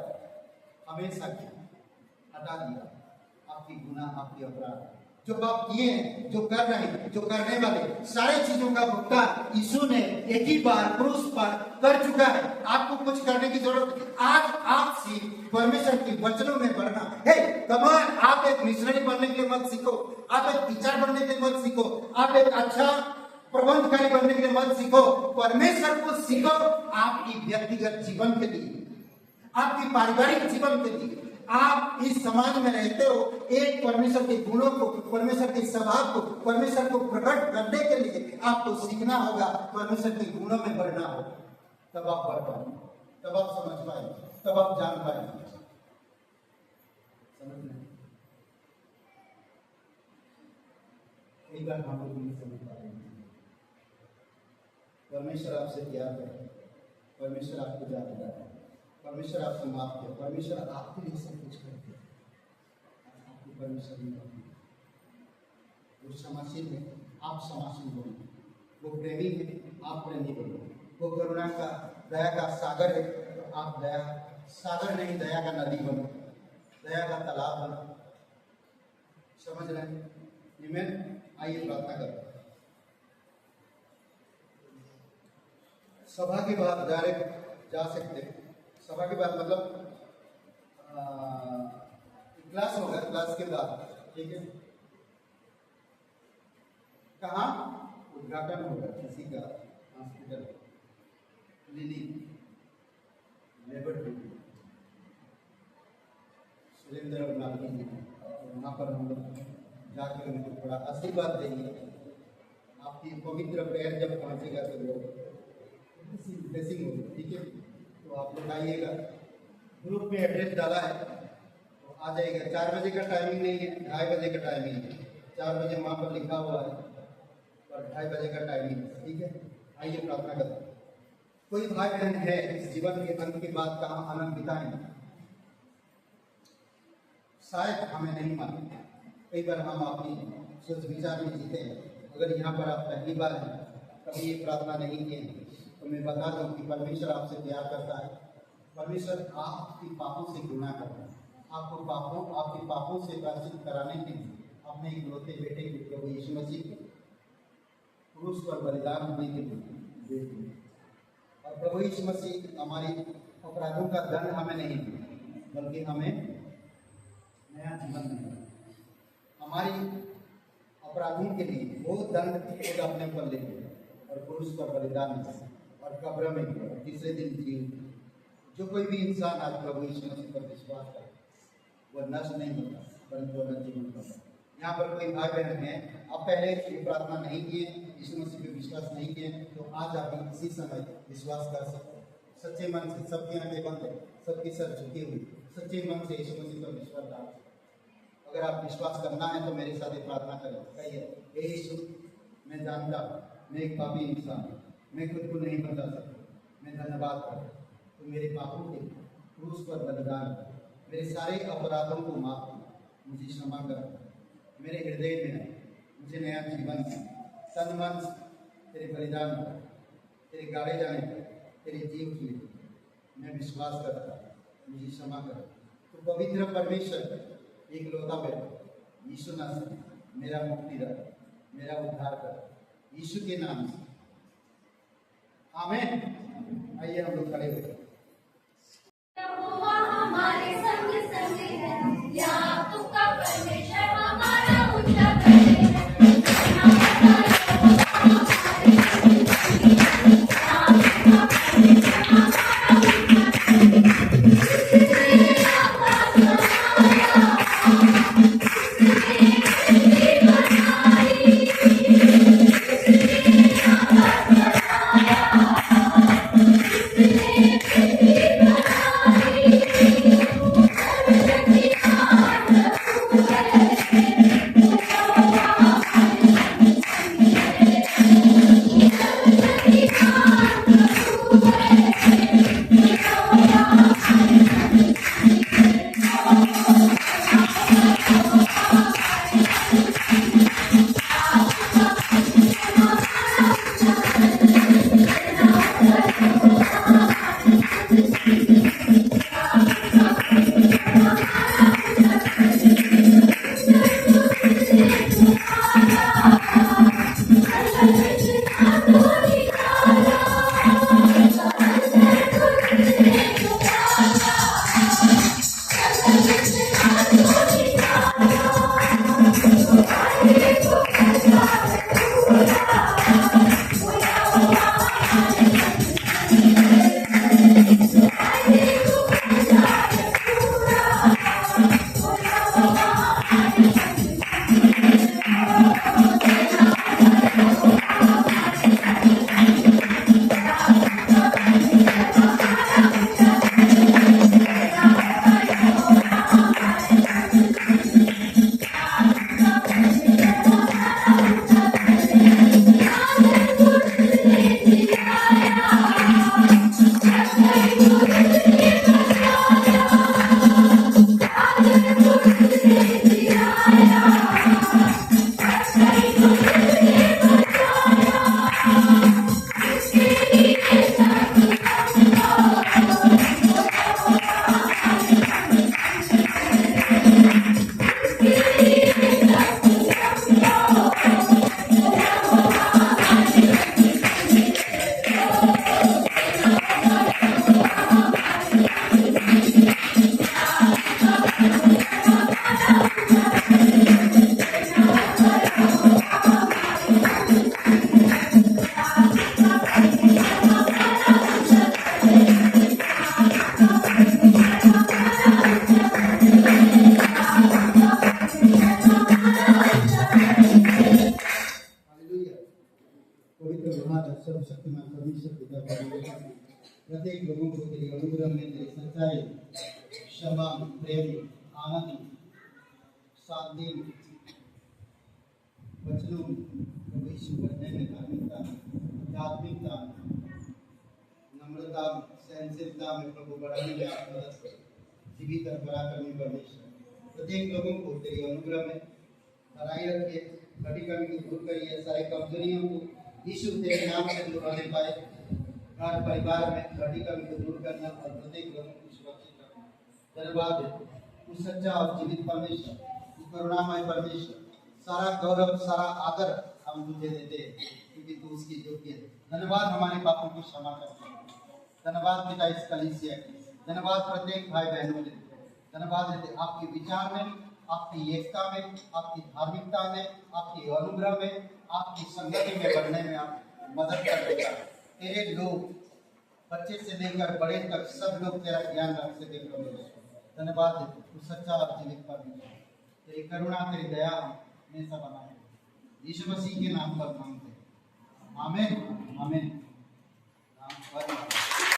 [SPEAKER 1] हमेशा हटा दिया आपकी गुनाह, आपकी अपराध, जो आप किए हैं, जो कर रहे हैं, जो करने वाले, सारी चीजों का भुगतान यीशु ने एक ही बार क्रूस पर कर चुका है। आपको कुछ करने की जरूरत नहीं। आज आपसे परमेश्वर की वचनों में बढ़ना है। कमान, आप एक मिशनरी बनने के लिए मत सीखो, आप एक टीचर बनने के लिए मत सीखो, आप एक अच्छा प्रबंधकारी बनने के लिए मत सीखो। परमेश्वर को सीखो आपकी व्यक्तिगत जीवन के लिए, आपकी पारिवारिक जीवन के लिए। आप इस समाज में रहते हो, एक परमेश्वर के गुणों को, परमेश्वर के स्वभाव को, परमेश्वर को प्रकट करने के लिए आपको सीखना होगा, परमेश्वर के गुणों में बढ़ना होगा। तब आप पढ़ पाएंगे, तब आप समझ पाएंगे, तब आप जान पाएंगे। समझ में? कई बार हम लोग नहीं समझ पा रहे हैं। परमेश्वर आपसे प्यार करे, परमेश्वर आपको जानता है, परमेश्वर आपसे माफ करे, परमेश्वर आपके लिए सब कुछ करते हैं। आपको परमेश्वर नहीं माफ करे। वो क्षमाशील है, आप क्षमाशील बनो। वो प्रेमी है, आप प्रेमी बनो। वो करुणा का, दया का सागर है, तो आप दया सागर नहीं, दया का नदी बनो, दया का तालाब बनो। समझ रहे हैं? आमीन। आइए प्रार्थना करें। सभा के बाद डायरेक्ट जा सकते हैं। सभा के बाद मतलब क्लास होगा, क्लास के बाद, ठीक है। कहाँ उद्घाटन होगा किसी का हॉस्पिटल, क्लिनिक, लेबोरेटरी, सुरेंद्र और नागरी जी, वहाँ पर हम लोग जाकर उनको थोड़ा आशीर्वाद देंगे। आपकी पवित्र पैर जब पहुँचेगा तो वो ब्लेसिंग होगी, ठीक है। तो आप लोग आइएगा। ग्रुप में एड्रेस डाला है तो आ जाएगा। 4 बजे का टाइमिंग नहीं है, 2:30 बजे का टाइमिंग है। 4 बजे वहाँ पर लिखा हुआ है और 2:30 बजे का टाइमिंग है, ठीक है। आइए प्रार्थना करते हैं। कोई भाई बहन है इस जीवन के अंत के बाद कहाँ आनंद बिताएंगे? शायद हमें नहीं मालूम। कई बार हम अपनी सोच विचार में जीते हैं। अगर यहाँ पर आप पहली बार हैं, कभी ये प्रार्थना नहीं किए, तो मैं बता दूं कि परमेश्वर आपसे प्यार करता है। परमेश्वर आपके पापों से गुनाह करता है। आपके पापों से प्रायश्चित कराने के लिए अपने इकलौते बेटे के प्रभु यीशु मसीह को क्रूस पर बलिदान होने के लिए दे दिए। और प्रभु यीशु मसीह हमारी अपराधों का दंड हमें नहीं दिया, बल्कि हमें नया जीवन दिया। हमारी अपराधों के लिए वो दंड खुद अपने ऊपर ले लिया और क्रूस पर बलिदान दिया और कब्र में गया और तीसरे दिन जी उठा। जो कोई भी इंसान आज प्रभु यीशु मसीह पर विश्वास करे वह नष्ट नहीं होता, परंतु अनंत जीवन पाता है। यहाँ पर कोई भाई बहन है, आप पहले ये प्रार्थना नहीं किए, यीशु मसीह पर विश्वास नहीं किए, तो आज आप इसी समय विश्वास कर सकते हैं। सच्चे मन से, सबकी आंखें बंद है, सबकी सर झुकी हुई, सच्चे मन से यीशु मसीह पर विश्वास डाल। अगर आप विश्वास करना है तो मेरे साथ ये प्रार्थना करें। कहिए, हे यीशु, मैं जानता हूँ मैं एक पापी इंसान हूँ, मैं खुद को नहीं बचा सकता। मैं धन्यवाद करता हूँ तो मेरे पापों के क्रूस पर बलिदान कर, मेरे सारे अपराधों को माफ कर, मुझे क्षमा कर, मेरे हृदय में है, मुझे नया जीवन है। तन मन तेरे बलिदान पर, तेरे गाड़े जाने पर, तेरे जीव की मैं विश्वास करता हूँ, मुझे क्षमा कर। तो पवित्र परमेश्वर एक लौता बेटा यीशु नासरी मेरा मुक्तिदाता, मेरा उद्धार कर, यीशु के नाम से, आमीन। आइए हम लोग खड़े हो जाए।
[SPEAKER 2] यहोवा हमारे संग संग है, याकूब का परमेश्वर हमारा ऊंचा गढ़ है। नाम का यहोवा हमारे संग संग है, याकूब का परमेश्वर हमारा ऊंचा गढ़ है। उसने आकाश बनाया, उसने पृथ्वी बनाई, उसने आकाश बनाया, उसने पृथ्वी बनाई। सर्वशक्तिमान प्रभु है, यहोवा हमारे संग संग है। सर्वशक्तिमान प्रभु है, यहोवा हमारे संग संग है। Hallelujah.
[SPEAKER 1] परमेश्वर पिता परमेश्वर प्रत्येक लोगों को तेरे अनुग्रह में तेरी सच्चाई, क्षमा, प्रेम, आनंद, शांति, वचनों प्रवेश करने में धार्मिकता, आध्यात्मिकता, नम्रता, सहनशीलता में प्रभु बढ़ाने में आप मदद करें। जीवित और पराक्रमी परमेश्वर प्रत्येक लोगों को तेरे अनुग्रह में बनाए रखिए, कटी कमी को दूर करिए, सारे कमजोरियों को यीशु तेरे नाम से दूर रहने पाए, घर परिवार में कटी कमी को दूर करना और प्रत्येक लोगों को सुरक्षित रखना। धन्यवाद है तू सच्चा और जीवित परमेश्वर, तू करुणामय परमेश्वर, सारा गौरव सारा आदर हम तुझे देते हैं क्योंकि तू उसकी योग्य है। धन्यवाद हमारे पापों को क्षमा करने, धन्यवाद पिता इस कलीसिया की, धन्यवाद प्रत्येक भाई बहनों के, धन्यवाद देते आपके विचार में, आपकी एकता में, आपकी धार्मिकता में, आपकी अनुग्रह में, आपकी संगति में बढ़ने में आप मदद कर देगा। तेरे लोग बच्चे से लेकर बड़े तक सब लोग तेरा ज्ञान रख सके प्रभु। धन्यवाद देते तू सच्चा और जीवित परमेश्वर, तेरी करुणा तेरी दया हमेशा बनाए। यीशु मसीह के नाम पर मांगते हैं, आमीन आमीन।